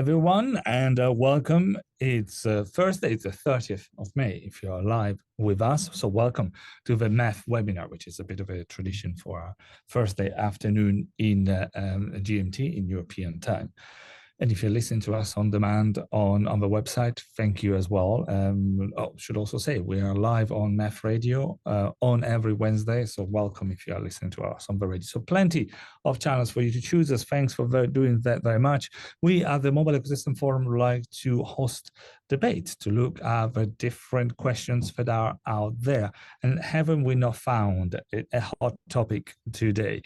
everyone, and welcome. It's Thursday, it's the 30th of May, if you're live with us. So welcome to the MEF webinar, which is a bit of a tradition for our Thursday afternoon in GMT, in European time. And if you're listening to us on demand on the website, thank you as well. Should also say we are live on MEF Radio on every Wednesday. So welcome if you are listening to us on the radio. So plenty of channels for you to choose us. Thanks for doing that very much. We at the Mobile Ecosystem Forum like to host debate to look at the different questions that are out there. And haven't we not found a hot topic today?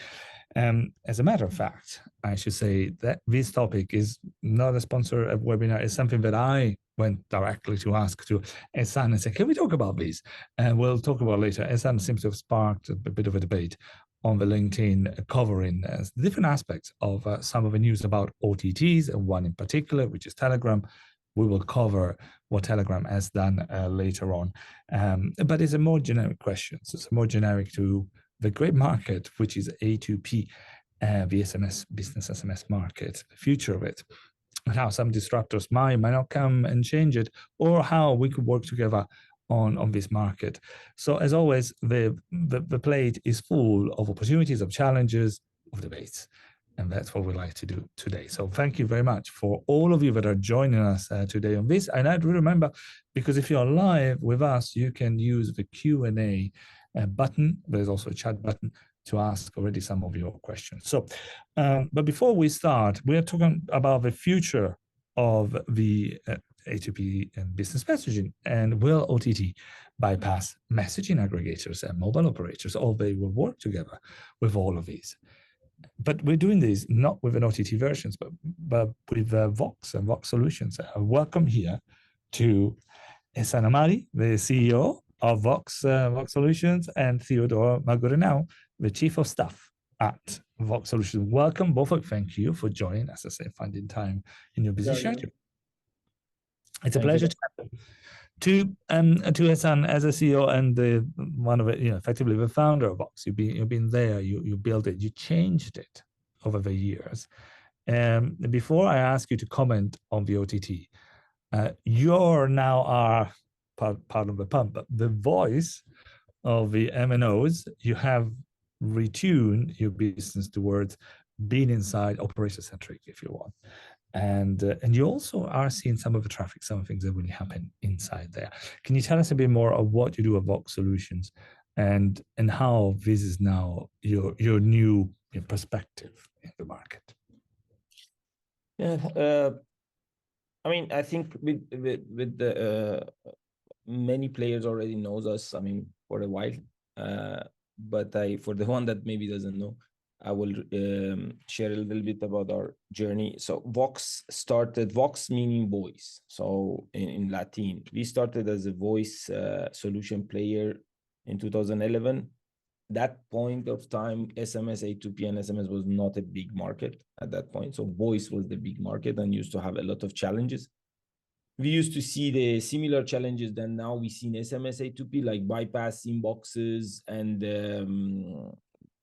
As a matter of fact, I should say that this topic is not a sponsor of webinar. It's something that I went directly to ask to Ehsan and say, can we talk about this? And we'll talk about it later. Ehsan seems to have sparked a bit of a debate on the LinkedIn covering different aspects of some of the news about OTTs, and one in particular, which is Telegram. We will cover what Telegram has done later on. But it's a more generic question. So it's more generic to the great market, which is A2P, the SMS, business SMS market, the future of it, and how some disruptors might not come and change it, or how we could work together on this market. So as always, the plate is full of opportunities, of challenges, of debates. And that's what we like to do today. So thank you very much for all of you that are joining us today on this. And I do remember, because if you're live with us, you can use the Q&A button. There's also a chat button to ask already some of your questions. So, but before we start, we are talking about the future of the A2P and business messaging, and will OTT bypass messaging aggregators and mobile operators, or they will work together with all of these. But we're doing this not with an OTT versions, but with Vox and Vox Solutions. Welcome here to Ehsan Amari, the CEO of Vox Solutions, and Theodore Magurenau, the Chief of Staff at Vox Solutions. Welcome, both of you. Thank you for joining, as I say, finding time in your busy schedule. It's a pleasure to Ehsan as a CEO and one of it, effectively the founder of Vox. You've been there, you built it, you changed it over the years. Before I ask you to comment on the OTT, you're now our part of the pump, but the voice of the MNOs. You have retuned your business towards being inside operator-centric, if you want. And you also are seeing some of the traffic, some of the things that really happen inside there. Can you tell us a bit more of what you do at Vox Solutions, and how this is now your new perspective in the market? Yeah, I mean, I think with the many players already knows us. I mean, for a while, but for the one that maybe doesn't know, I will share a little bit about our journey. So Vox meaning voice. So in Latin, we started as a voice solution player in 2011. That point of time, SMS, A2P, and SMS was not a big market at that point. So voice was the big market and used to have a lot of challenges. We used to see the similar challenges that now we see in SMS A2P, like bypass inboxes and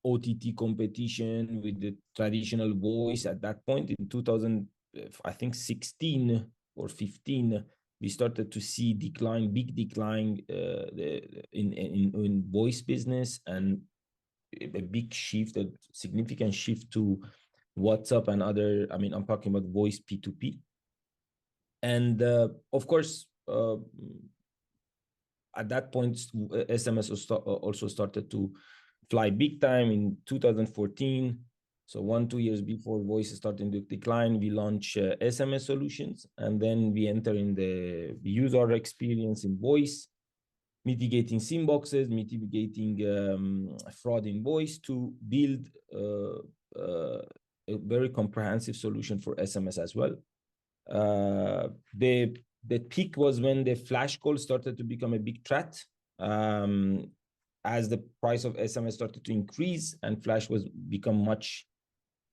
OTT competition with the traditional voice. At that point in 2016 or 15, we started to see big decline in voice business, and a big shift, a significant shift to WhatsApp and other, I mean, I'm talking about voice P2P. And of course, at that point, SMS also started to fly big time in 2014. So 1-2 years before voice started to decline, we launched SMS solutions, and then we enter in we use our experience in voice, mitigating SIM boxes, mitigating fraud in voice to build a very comprehensive solution for SMS as well. The peak was when the flash call started to become a big threat, as the price of SMS started to increase and flash was become much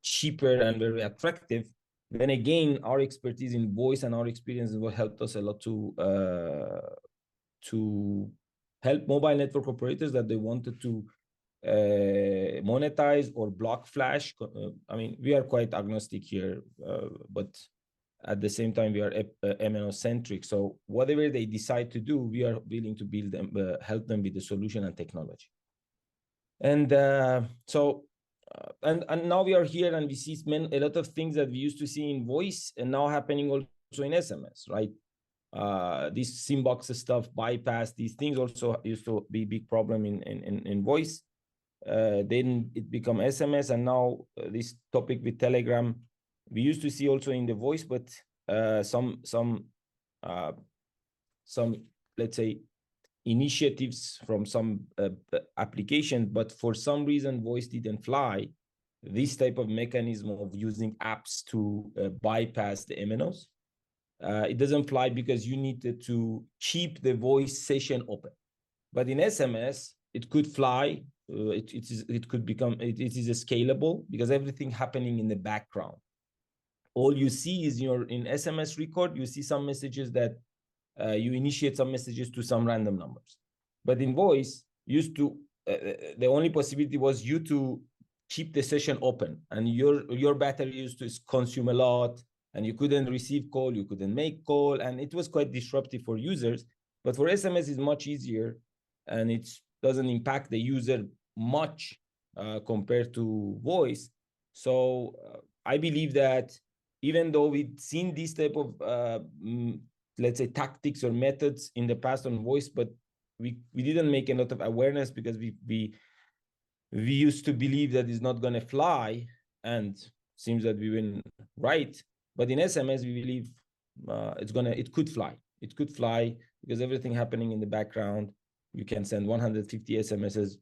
cheaper and very attractive. Then again, our expertise in voice and our experience will help us a lot to help mobile network operators that they wanted to monetize or block flash. I mean, we are quite agnostic here, but At the same time, we are MNO centric. So whatever they decide to do, we are willing to build them, help them with the solution and technology. And and now we are here and we see a lot of things that we used to see in voice and now happening also in SMS, right? This SymBox stuff, bypass, these things also used to be a big problem in voice. Then it become SMS, and now this topic with Telegram, we used to see also in the voice, but some let's say initiatives from some applications, but for some reason voice didn't fly. This type of mechanism of using apps to bypass the MNOs, it doesn't fly because you needed to keep the voice session open. But in SMS, it could fly. It could become, it is scalable because everything happening in the background. All you see is in SMS record, you see some messages that you initiate some messages to some random numbers. But in voice, the only possibility was you to keep the session open, and your battery used to consume a lot, and you couldn't receive call, you couldn't make call, and it was quite disruptive for users. But for SMS, it's much easier, and it doesn't impact the user much compared to voice. So I believe that even though we've seen this type of let's say tactics or methods in the past on voice, but we didn't make a lot of awareness because we used to believe that it's not going to fly, and seems that we were right. But in SMS, we believe it could fly. It could fly because everything happening in the background. You can send 150 SMSs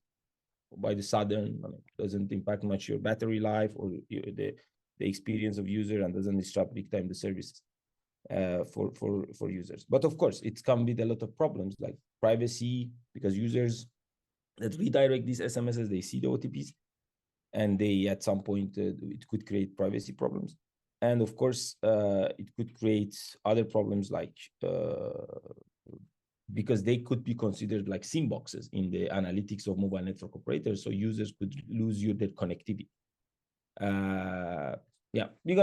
by the sudden. I mean, it doesn't impact much your battery life or the experience of user, and doesn't disrupt big time the services for users. But of course, it comes with a lot of problems like privacy, because users that redirect these SMSs, they see the OTPs, and they at some point it could create privacy problems. And of course, it could create other problems like because they could be considered like SIM boxes in the analytics of mobile network operators, so users could lose their connectivity. Yeah, we're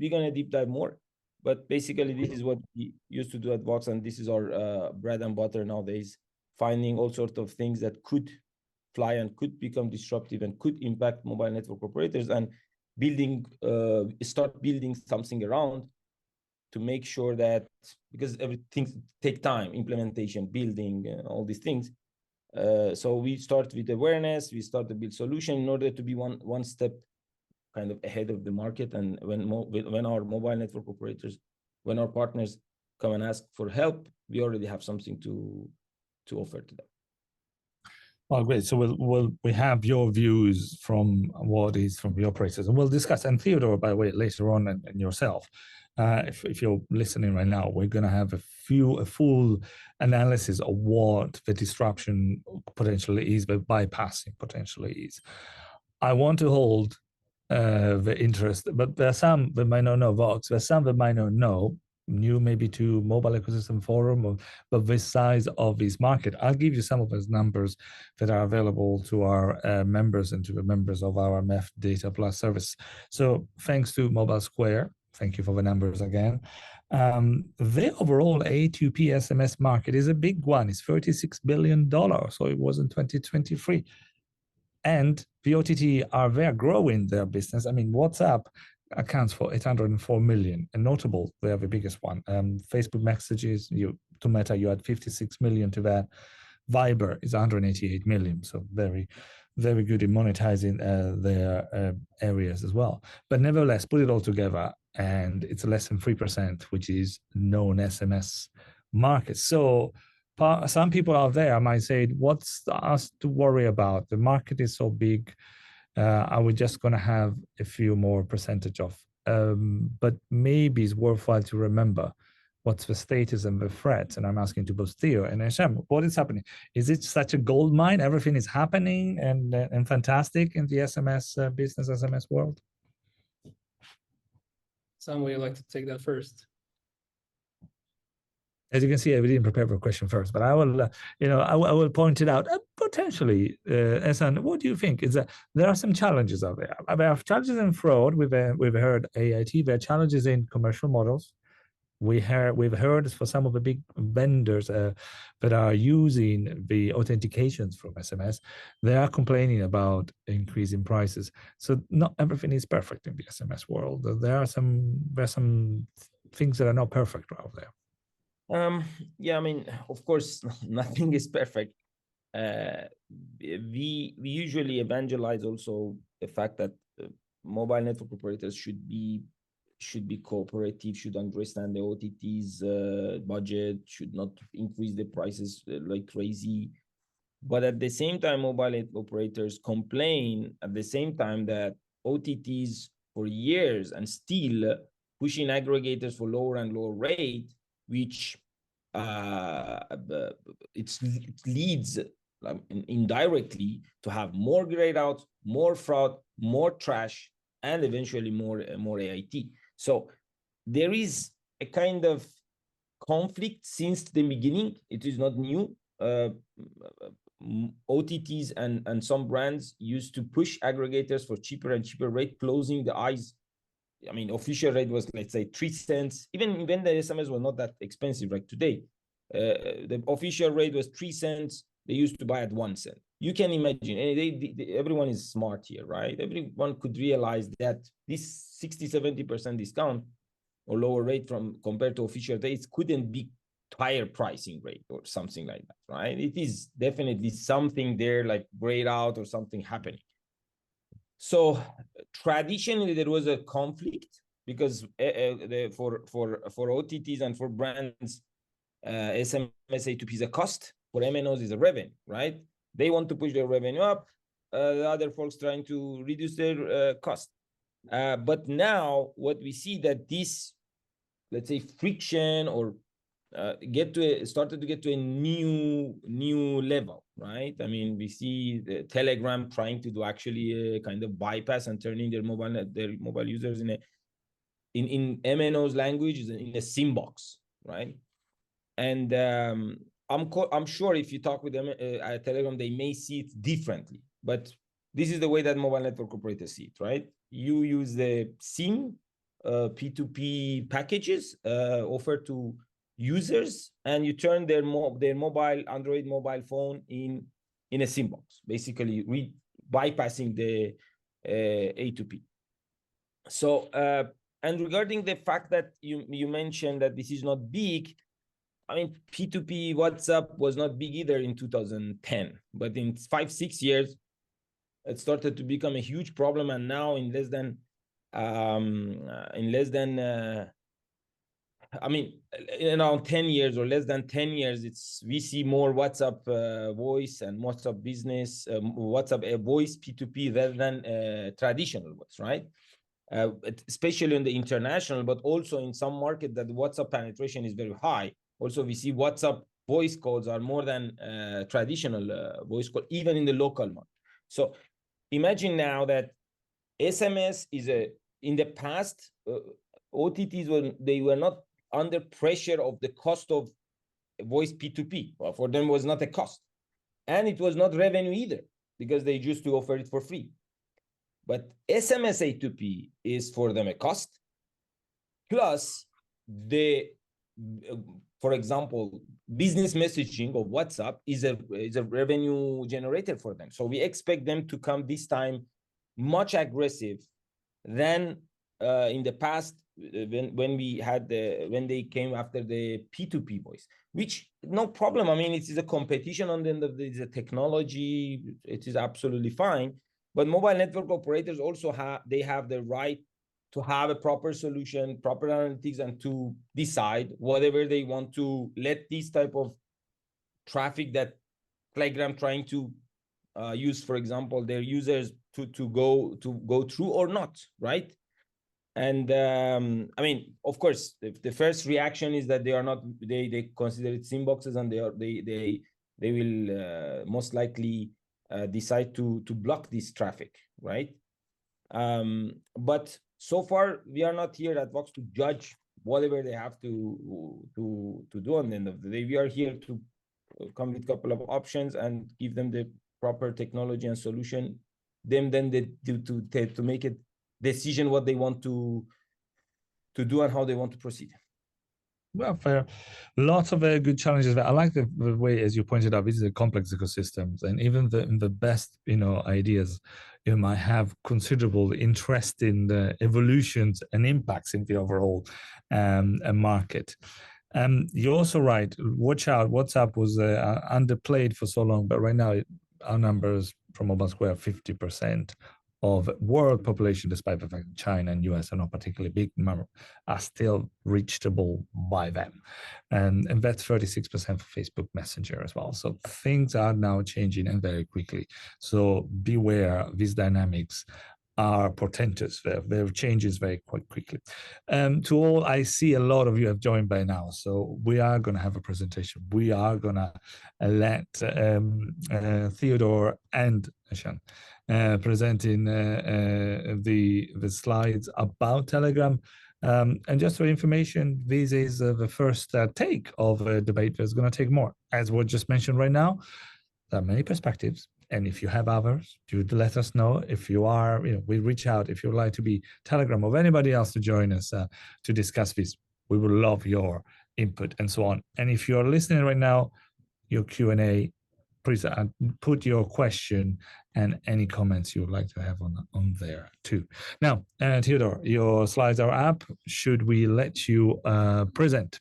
gonna deep dive more, but basically this is what we used to do at Vox, and this is our bread and butter nowadays, finding all sorts of things that could fly and could become disruptive and could impact mobile network operators, and start building something around to make sure that, because everything take time, implementation, building, all these things. So we start with awareness, we start to build solution in order to be one step kind of ahead of the market. And when our mobile network operators, when our partners come and ask for help, we already have something to offer to them. Well, great. So we have your views from what is from the operators, and we'll discuss. And Theodore, by the way, later on, and yourself, if you're listening right now, we're going to have a full analysis of what the disruption potentially is, the bypassing potentially is. I want to hold the interest, but there are some that might not know Vox. There's some that might not know, new maybe to Mobile Ecosystem Forum, but this size of this market. I'll give you some of those numbers that are available to our members and to the members of our MEF Data Plus service. So thanks to Mobile Square, thank you for the numbers again. The overall A2P SMS market is a big one. It's $36 billion. So it was in 2023. And the OTT they're growing their business. I mean, WhatsApp accounts for 804 million, and notable, they are the biggest one. Facebook messages, to Meta, you add 56 million to that. Viber is 188 million, so very, very good in monetizing their areas as well. But nevertheless, put it all together, and it's less than 3%, which is known SMS market. So some people out there might say, what's us to worry about? The market is so big. Are we just going to have a few more percentage of? But maybe it's worthwhile to remember what's the status and the threats. And I'm asking to both Theo and Hashem, what is happening? Is it such a gold mine? Everything is happening and fantastic in the SMS business, SMS world? Sam, would you like to take that first? As you can see, I didn't prepare for a question first, but I will, I will point it out. Potentially, Ehsan, what do you think? Is that there are some challenges out there? There are challenges in fraud. We've heard AIT. There are challenges in commercial models. we've heard for some of the big vendors that are using the authentications from SMS, they are complaining about increasing prices. So not everything is perfect in the SMS world. There are some things that are not perfect out there. Yeah, I mean, of course, nothing is perfect. We usually evangelize also the fact that mobile network operators should be cooperative, should understand the OTT's budget, should not increase the prices like crazy. But at the same time, mobile operators complain at the same time that OTTs for years and still pushing aggregators for lower and lower rate, which it leads indirectly to have more grayed out, more fraud, more trash, and eventually more AIT. So there is a kind of conflict since the beginning. It is not new. OTTs and some brands used to push aggregators for cheaper and cheaper rate, closing the eyes. I mean, official rate was, let's say, 3 cents. Even when the SMS was not that expensive, like today, the official rate was 3 cents. They used to buy at 1 cent. You can imagine, everyone is smart here, right? Everyone could realize that this 60-70% discount or lower rate from compared to official rates couldn't be higher pricing rate or something like that, right? It is definitely something there, like grayed out or something happening. So traditionally there was a conflict because for OTTs and for brands, SMS A2P is a cost. For MNOs is a revenue, right? They want to push their revenue up. The other folks trying to reduce their cost. But now what we see that this, let's say, friction or started to get to a new level, right? I mean, we see the Telegram trying to do actually a kind of bypass and turning their mobile users in MNOs language in a SIM box, right? And I'm sure if you talk with them at Telegram, they may see it differently, but this is the way that mobile network operators see it, right? You use the SIM P2P packages offered to users, and you turn their mobile Android mobile phone in a SIM box, basically bypassing the A2P. So and regarding the fact that you mentioned that this is not big, I mean, P2P WhatsApp was not big either in 2010, but in 5-6 years, it started to become a huge problem. And now in less than, I mean, in around 10 years or less than 10 years, we see more WhatsApp voice and WhatsApp business, WhatsApp voice P2P rather than traditional voice, right? Especially in the international, but also in some market that WhatsApp penetration is very high. Also, we see WhatsApp voice calls are more than traditional voice call, even in the local market. So imagine now that SMS is in the past, OTTs they were not under pressure of the cost of voice P2P. Well, for them was not a cost. And it was not revenue either, because they used to offer it for free. But SMS A2P is for them a cost, plus for example, business messaging of WhatsApp is a revenue generator for them. So we expect them to come this time much aggressive than in the past when they came after the P2P voice, which no problem. I mean, it is a competition on the end of the technology. It is absolutely fine. But mobile network operators also have the right to have a proper solution, proper analytics, and to decide whatever they want to let this type of traffic that Telegram trying to use, for example, their users to go through or not, right? And I mean, of course, the first reaction is that they are not. They consider it SIM boxes, and they will most likely decide to block this traffic, right? But so far, we are not here at Vox to judge whatever they have to do on the end of the day. We are here to come with a couple of options and give them the proper technology and solution. Then they to make a decision what they want to do and how they want to proceed. Well, fair. Lots of good challenges. I like the way, as you pointed out, these are complex ecosystems, and even the best, ideas, you might have considerable interest in the evolutions and impacts in the overall market. You're also right. Watch out. WhatsApp was underplayed for so long, but right now our numbers from Mobile Square 50% of world population, despite the fact that China and US are not particularly big, are still reachable by them. And that's 36% for Facebook Messenger as well. So things are now changing and very quickly. So beware, these dynamics are portentous. There changes very quite quickly. To all, I see a lot of you have joined by now. So we are going to have a presentation. We are going to let Theodore and Ashan presenting the slides about Telegram. And just for information, this is the first take of a debate that's going to take more. As was just mentioned right now, there are many perspectives. And if you have others, do let us know. If you are, we reach out. If you'd like to be Telegram or anybody else to join us to discuss this, we would love your input and so on. And if you're listening right now, your Q&A, please put your question and any comments you would like to have on there too. Now, Theodore, your slides are up. Should we let you present?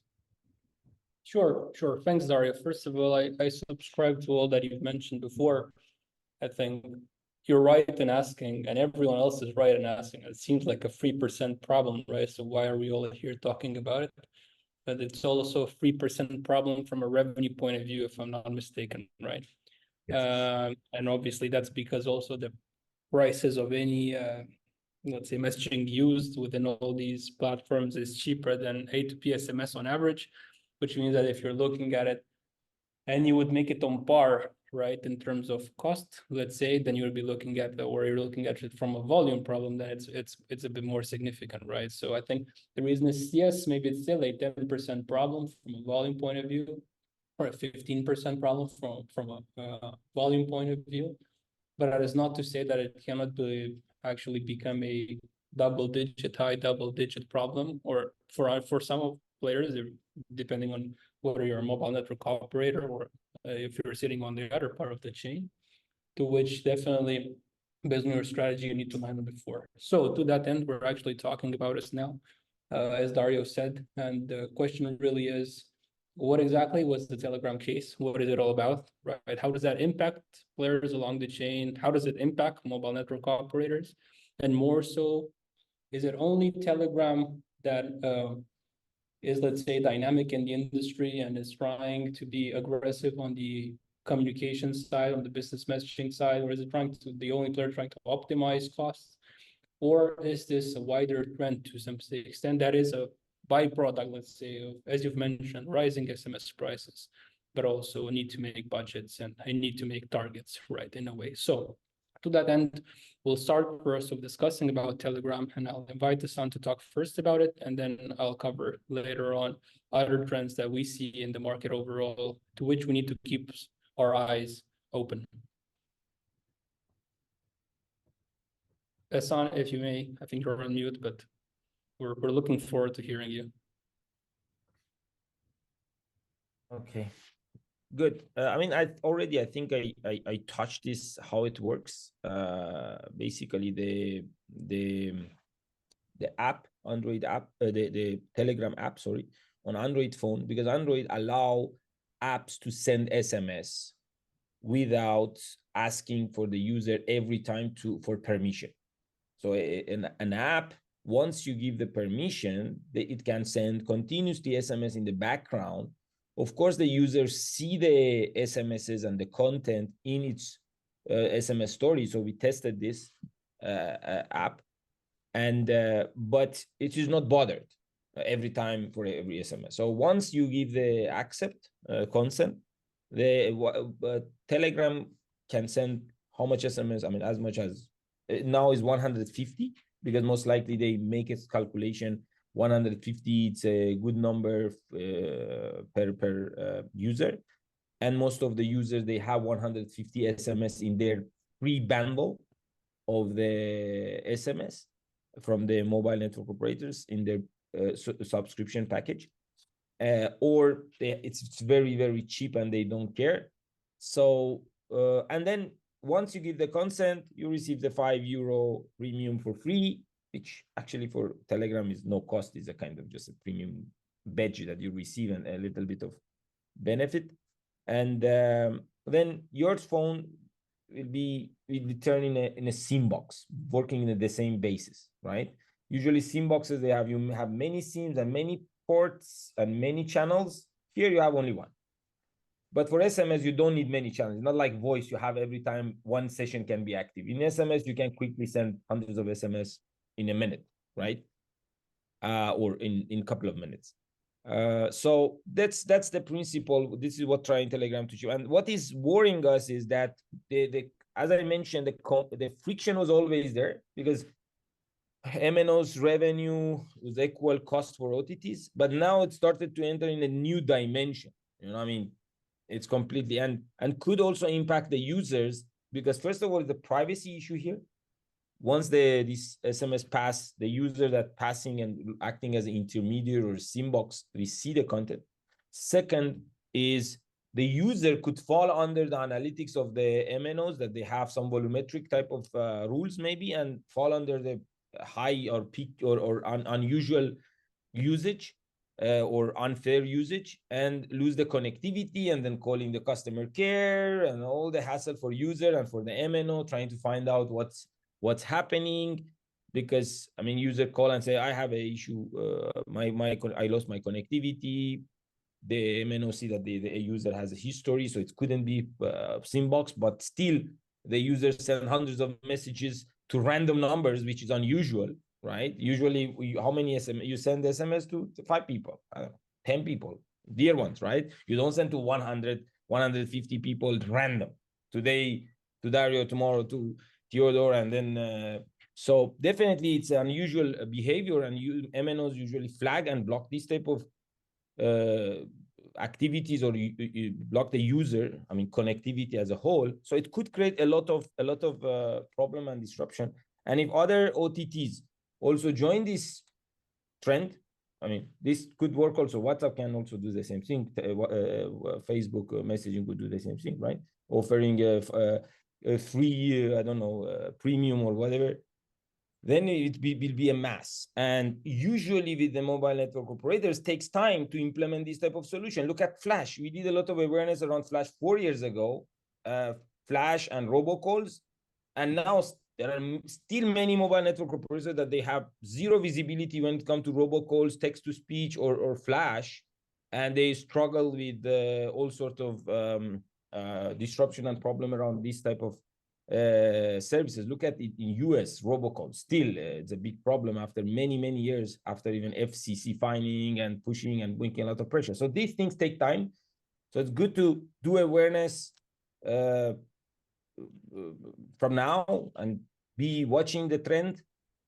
Sure. Thanks, Dario. First of all, I subscribe to all that you've mentioned before. I think you're right in asking, and everyone else is right in asking. It seems like a 3% problem, right? So why are we all here talking about it? But it's also a 3% problem from a revenue point of view, if I'm not mistaken, right? Yes. And obviously that's because also the prices of any, let's say, messaging used within all these platforms is cheaper than A2P SMS on average, which means that if you're looking at it and you would make it on par, right, in terms of cost, let's say, then you would be looking at you're looking at it from a volume problem, then it's a bit more significant, right? So I think the reason is, yes, maybe it's still a 10% problem from a volume point of view, or a 15% problem from a volume point of view, but that is not to say that it cannot actually become a high double digit problem, or for some of players, depending on whether you're a mobile network operator or if you're sitting on the other part of the chain, to which definitely based on your strategy, you need to mind before. So to that end, we're actually talking about this now, as Dario said, and the question really is, what exactly was the Telegram case? What is it all about, right? How does that impact players along the chain? How does it impact mobile network operators? And more so, is it only Telegram that is, let's say, dynamic in the industry and is trying to be aggressive on the communication side, on the business messaging side, or is it the only player trying to optimize costs? Or is this a wider trend to some extent that is a byproduct, let's say, of, as you've mentioned, rising SMS prices, but also a need to make budgets and a need to make targets, right, in a way. So to that end, we'll start first with discussing about Telegram, and I'll invite Hassan to talk first about it, and then I'll cover later on other trends that we see in the market overall, to which we need to keep our eyes open. Hassan, if you may, I think you're on mute, but we're looking forward to hearing you. Okay, good. I mean, I think I touched this, how it works. Basically, the app, Android app, the Telegram app, sorry, on Android phone, because Android allow apps to send SMS without asking for the user every time for permission. So an app, once you give the permission, it can send continuously SMS in the background. Of course, the users see the SMSs and the content in its SMS story. So we tested this app, and but it is not bothered every time for every SMS. So once you give the accept consent, the Telegram can send how much SMS? I mean, as much as now is 150, because most likely they make its calculation 150. It's a good number per user, and most of the users, they have 150 SMS in their free bundle of the SMS from the mobile network operators in their subscription package. or it's very, very cheap and they don't care. So, and then once you give the consent, you receive the €5 premium for free, which actually for Telegram is no cost, is a kind of just a premium badge that you receive and a little bit of benefit. And then your phone will be turned in a SIM box, working in the same basis, right? Usually SIM boxes, you have many SIMs and many ports and many channels. Here you have only one. But for SMS, you don't need many channels. Not like voice, you have every time one session can be active. In SMS, you can quickly send hundreds of SMS in a minute, right? Or in a couple of minutes. So that's the principle. This is what trying Telegram to show. And what is worrying us is that as I mentioned, the friction was always there because MNOs revenue was equal cost for OTTs, but now it started to enter in a new dimension. You know what I mean? It's completely and could also impact the users because first of all, the privacy issue here. Once this SMS pass, the user that passing and acting as an intermediary or SIM box, we see the content. Second is the user could fall under the analytics of the MNOs that they have some volumetric type of rules maybe and fall under the high or peak or unusual usage or unfair usage and lose the connectivity and then calling the customer care and all the hassle for user and for the MNO trying to find out what's happening. Because I mean, user call and say, I have an issue, I lost my connectivity. The MNO see that the user has a history, so it couldn't be SIM box, but still the user send hundreds of messages to random numbers, which is unusual, right? Usually, how many SMS you send SMS to 5 people, 10 people, dear ones, right? You don't send to 100, 150 people random. Today to Dario, tomorrow to Theodore, and then so definitely it's unusual behavior, and MNOs usually flag and block this type of activities, or you block the user, I mean connectivity as a whole. So it could create a lot of problem and disruption. And if other OTTs also join this trend, I mean, this could work also. WhatsApp can also do the same thing. Facebook messaging could do the same thing, right? Offering a free, I don't know, premium or whatever. Then it will be a mass. And usually with the mobile network operators, takes time to implement this type of solution. Look at Flash. We did a lot of awareness around Flash 4 years ago, Flash and robocalls. And now there are still many mobile network operators that they have zero visibility when it comes to robocalls, text-to-speech, or Flash. And they struggle with all sorts of disruption and problem around this type of services. Look at it in US, robocall. Still, it's a big problem after many years, after even FCC fining and pushing and bringing a lot of pressure. So these things take time. So it's good to do awareness from now and be watching the trend,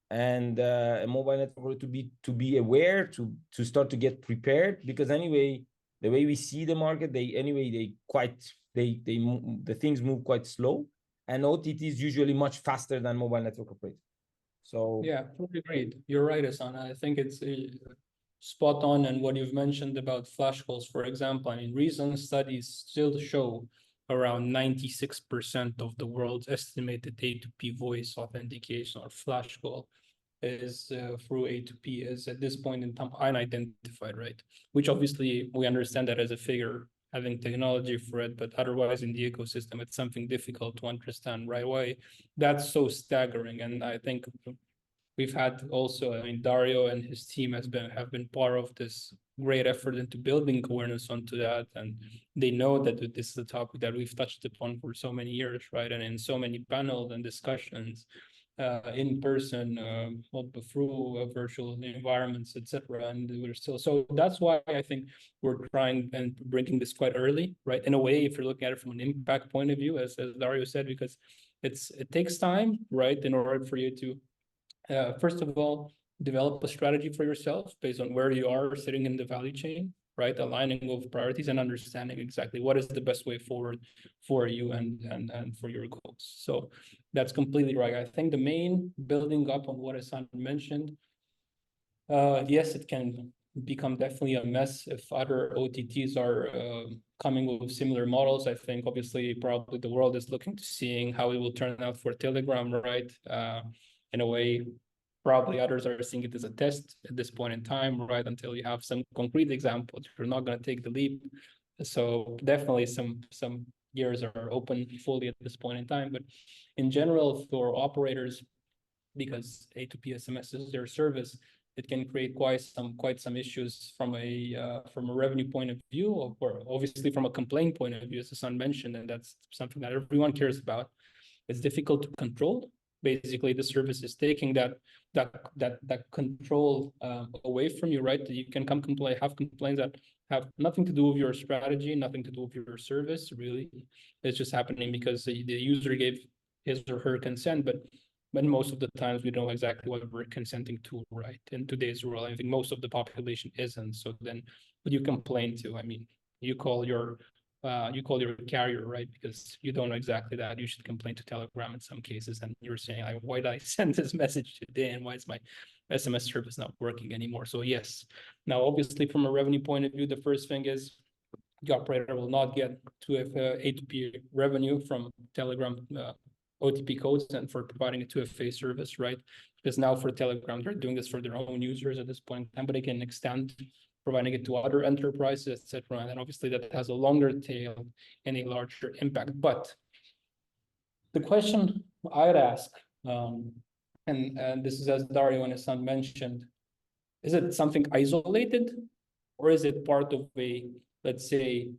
and a mobile network to be aware, to start to get prepared, because anyway, the way we see the market, the things move quite slow. And OTT is usually much faster than mobile network operators. So yeah, fully agreed. You're right, Hassan. I think it's spot on. And what you've mentioned about flash calls, for example, I mean, recent studies still show around 96% of the world's estimated A2P voice authentication or flash call is through A2P, is at this point in time unidentified, right? Which obviously we understand that as a figure, having technology for it, but otherwise in the ecosystem, it's something difficult to understand right away. That's so staggering. And I think we've had also, I mean, Dario and his team have been part of this great effort into building awareness onto that. And they know that this is a topic that we've touched upon for so many years, right? And in so many panels and discussions, in person, through virtual environments, etc. And we're still, so that's why I think we're trying and bringing this quite early, right? In a way, if you're looking at it from an impact point of view, as Dario said, because it takes time, right, in order for you to first of all develop a strategy for yourself based on where you are sitting in the value chain, right? Aligning of priorities and understanding exactly what is the best way forward for you and for your goals. So that's completely right. I think the main, building up on what Hassan mentioned, yes, it can become definitely a mess if other OTTs are coming with similar models. I think obviously probably the world is looking to seeing how it will turn out for Telegram, right? In a way, probably others are seeing it as a test at this point in time, right? Until you have some concrete examples, you're not going to take the leap. So definitely some years are open fully at this point in time. But in general, for operators, because A2P SMS is their service, it can create quite some issues from a revenue point of view, or obviously from a complaint point of view, as Hassan mentioned, and that's something that everyone cares about. It's difficult to control. Basically, the service is taking that control away from you, right? You can have complaints that have nothing to do with your strategy, nothing to do with your service, really. It's just happening because the user gave his or her consent, but most of the times we don't know exactly what we're consenting to, right? In today's world, I think most of the population isn't. So then what do you complain to? I mean, you call your carrier, right? Because you don't know exactly that. You should complain to Telegram in some cases. And you're saying, why did I send this message today? And why is my SMS service not working anymore? So yes. Now, obviously, from a revenue point of view, the first thing is the operator will not get A2P revenue from Telegram OTP codes and for providing a 2FA service, right? Because now for Telegram, they're doing this for their own users at this point in time, but they can extend providing it to other enterprises, etc. And obviously that has a longer tail and a larger impact. But the question I'd ask, and this is as Dario and Hassan mentioned, is it something isolated, or is it part of a, let's say,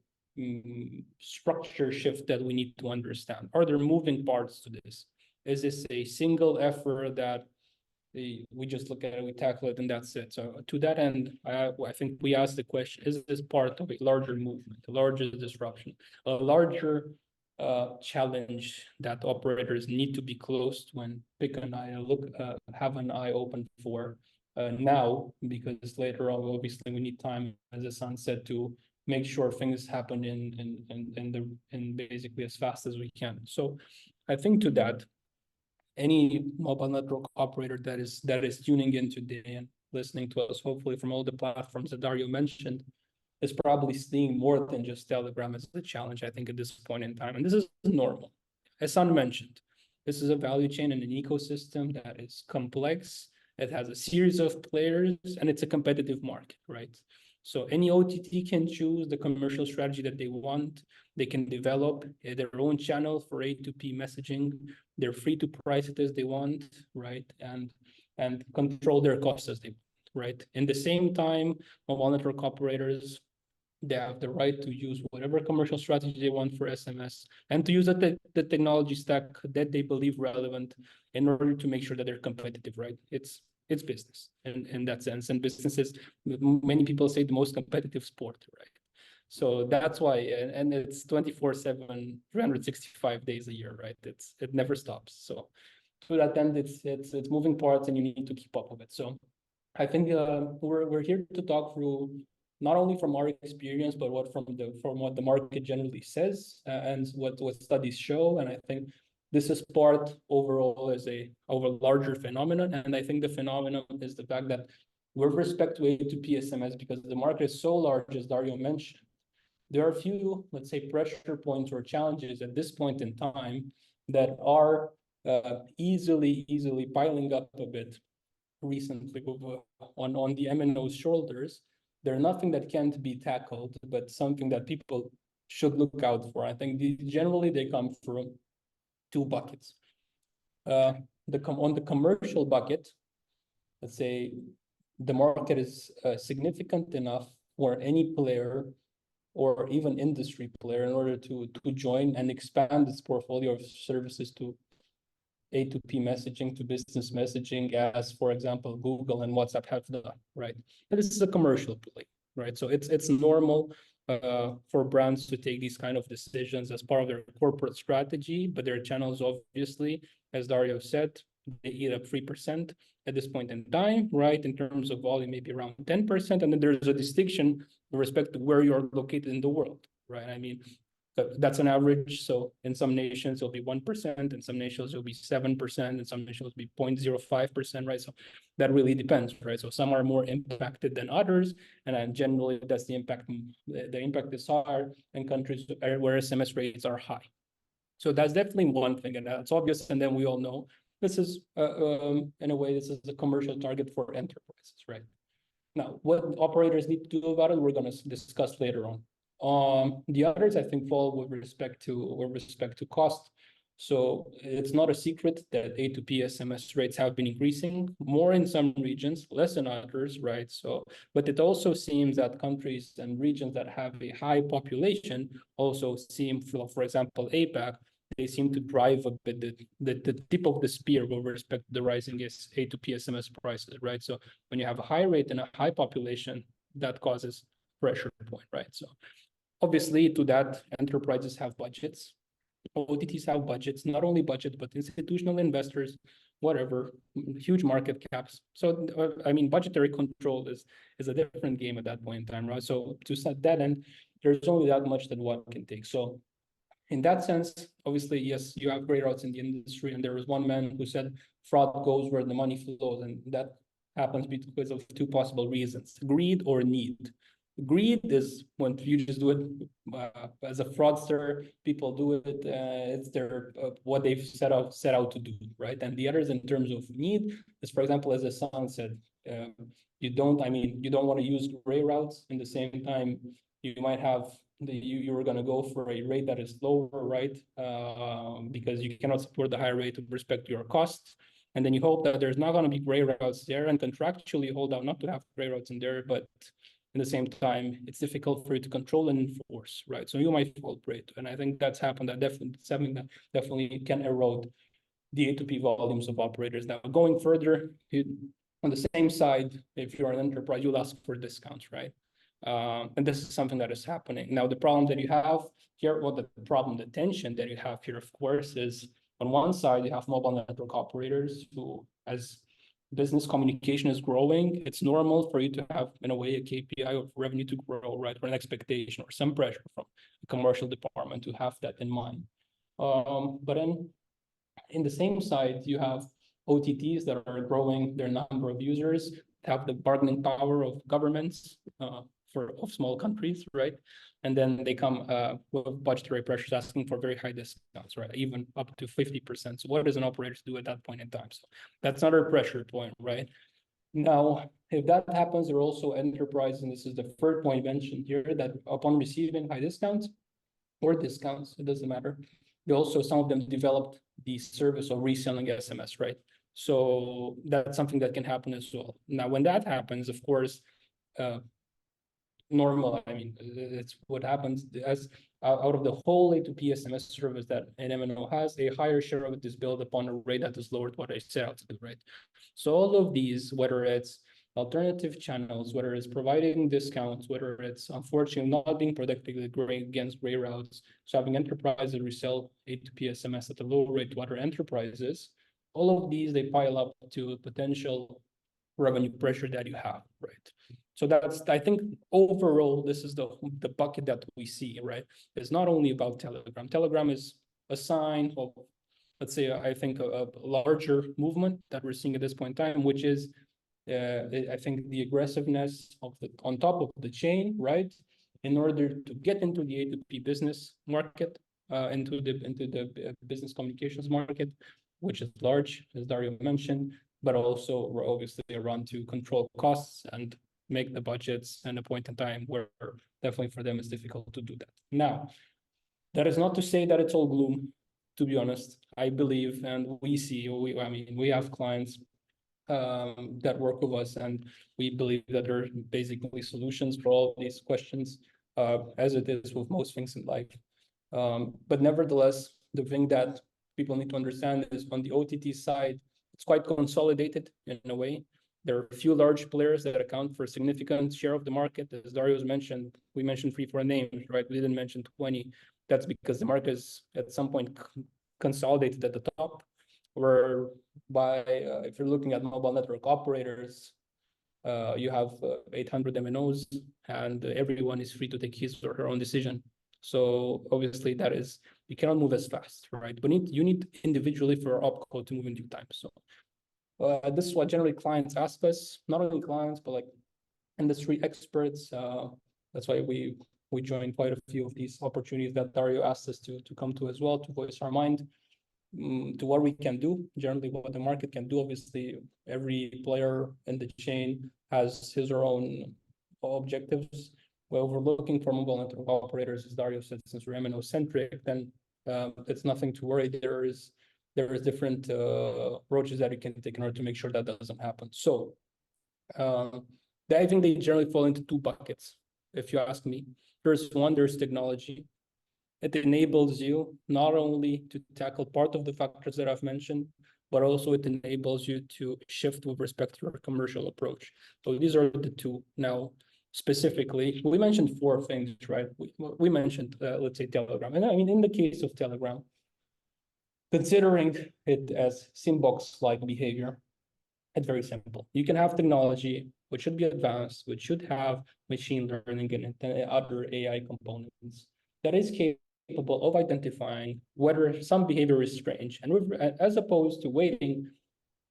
structure shift that we need to understand? Are there moving parts to this? Is this a single effort that we just look at it, we tackle it, and that's it? So to that end, I think we asked the question, is this part of a larger movement, a larger disruption, a larger challenge that operators need to be close to and pick an eye, have an eye open for now, because later on, obviously, we need time, as Hassan said, to make sure things happen in basically as fast as we can. So I think to that, any mobile network operator that is tuning in today and listening to us, hopefully from all the platforms that Dario mentioned, is probably seeing more than just Telegram as a challenge, I think, at this point in time. And this is normal. As Hassan mentioned, this is a value chain and an ecosystem that is complex. It has a series of players, and it's a competitive market, right? So any OTT can choose the commercial strategy that they want. They can develop their own channel for A2P messaging. They're free to price it as they want, right? And control their costs as they want, right? In the same time, mobile network operators, they have the right to use whatever commercial strategy they want for SMS and to use the technology stack that they believe relevant in order to make sure that they're competitive, right? It's business in that sense. And businesses, many people say, the most competitive sport, right? So that's why, and it's 24/7, 365 days a year, right? It never stops. So to that end, it's moving parts, and you need to keep up with it. So I think we're here to talk through not only from our experience, but from what the market generally says and what studies show. And I think this is part overall of a larger phenomenon. And I think the phenomenon is the fact that with respect to A2P SMS, because the market is so large, as Dario mentioned, there are a few, let's say, pressure points or challenges at this point in time that are easily piling up a bit recently on the MNOs' shoulders. They're nothing that can't be tackled, but something that people should look out for. I think generally they come from two buckets. On the commercial bucket, let's say the market is significant enough for any player or even industry player in order to join and expand its portfolio of services to A2P messaging, to business messaging, as for example, Google and WhatsApp have done, right? And this is a commercial play, right? So it's normal for brands to take these kind of decisions as part of their corporate strategy, but their channels, obviously, as Dario said, they eat up 3% at this point in time, right? In terms of volume, maybe around 10%. And then there's a distinction with respect to where you're located in the world, right? I mean, That's an average. So in some nations, it'll be 1%. In some nations, it'll be 7%. In some nations, it'll be 0.05%, right? So that really depends, right? So some are more impacted than others. And then generally, that's the impact. The impact is higher in countries where SMS rates are high. So that's definitely one thing, and that's obvious. And then we all know this is, in a way, this is a commercial target for enterprises, right? Now, what operators need to do about it, we're going to discuss later on. The others, I think, fall with respect to cost. So it's not a secret that A2P SMS rates have been increasing more in some regions, less in others, right? So, but it also seems that countries and regions that have a high population also seem, for example, APAC, they seem to drive a bit the tip of the spear with respect to the rising A2P SMS prices, right? So when you have a high rate and a high population, that causes pressure point, right? So obviously to that, enterprises have budgets, OTTs have budgets, not only budget, but institutional investors, whatever, huge market caps. So, I mean, budgetary control is a different game at that point in time, right? So to set that end, there's only that much that one can take. So in that sense, obviously, yes, you have gray routes in the industry. And there was one man who said fraud goes where the money flows. And that happens because of two possible reasons, greed or need. Greed is when you just do it as a fraudster, people do it, it's their what they've set out to do, right? And the others in terms of need is, for example, as Hassan said, you don't want to use gray routes. In the same time, you might have you were going to go for a rate that is lower, right? Because you cannot support the high rate with respect to your costs. And then you hope that there's not going to be gray routes there, and contractually hold out not to have gray routes in there, but in the same time, it's difficult for you to control and enforce, right? So you might fall prey to, and I think that's happened. That definitely can erode the A2P volumes of operators. Now, going further, on the same side, if you're an enterprise, you'll ask for discounts, right? And this is something that is happening. Now, the problem that you have here, well, the tension that you have here, of course, is on one side, you have mobile network operators who, as business communication is growing, it's normal for you to have, in a way, a KPI of revenue to grow, right? Or an expectation or some pressure from the commercial department to have that in mind. But then in the same side, you have OTTs that are growing their number of users, have the bargaining power of governments of small countries, right? And then they come with budgetary pressures asking for very high discounts, right? Even up to 50%. So what does an operator do at that point in time? So that's another pressure point, right? Now, if that happens, there are also enterprises, and this is the third point mentioned here, that upon receiving high discounts or discounts, it doesn't matter. They also, some of them developed the service of reselling SMS, right? So that's something that can happen as well. Now, when that happens, of course, normal, I mean, it's what happens as out of the whole A2P SMS service that an MNO has, a higher share of it is built upon a rate that is lower to what I set out to do, right? So all of these, whether it's alternative channels, whether it's providing discounts, whether it's unfortunately not being protected against gray routes, so having enterprises resell A2P SMS at a low rate to other enterprises, all of these, they pile up to potential revenue pressure that you have, right? So that's, I think, overall, this is the bucket that we see, right? It's not only about Telegram. Telegram is a sign of, let's say, I think, a larger movement that we're seeing at this point in time, which is, I think, the aggressiveness of on top of the chain, right? In order to get into the A2P business market, into the business communications market, which is large, as Dario mentioned, but also we're obviously around to control costs and make the budgets and a point in time where definitely for them it's difficult to do that. Now, that is not to say that it's all gloom, to be honest. I believe, and we see, we have clients that work with us, and we believe that there are basically solutions for all these questions, as it is with most things in life. But nevertheless, the thing that people need to understand is on the OTT side, it's quite consolidated in a way. There are a few large players that account for a significant share of the market. As Dario's mentioned, we mentioned 3-4 names, right? We didn't mention 20. That's because the market is at some point consolidated at the top, where if you're looking at mobile network operators, you have 800 MNOs, and everyone is free to take his or her own decision So obviously that is, you cannot move as fast, right? But you need individually for opcode to move in due time. So this is what generally clients ask us, not only clients, but like industry experts. That's why we joined quite a few of these opportunities that Dario asked us to come to as well, to voice our mind to what we can do, generally what the market can do. Obviously, every player in the chain has his or own objectives. Well, we're looking for mobile network operators, as Dario said, since we're MNO centric, then it's nothing to worry. There is different approaches that you can take in order to make sure that doesn't happen. So I think they generally fall into two buckets, if you ask me. There's technology. It enables you not only to tackle part of the factors that I've mentioned, but also it enables you to shift with respect to your commercial approach. So these are the two. Now, specifically, we mentioned four things, right? We mentioned, let's say, Telegram. And I mean, in the case of Telegram, considering it as Symbox-like behavior, it's very simple. You can have technology which should be advanced, which should have machine learning in it and other AI components that is capable of identifying whether some behavior is strange, and as opposed to waiting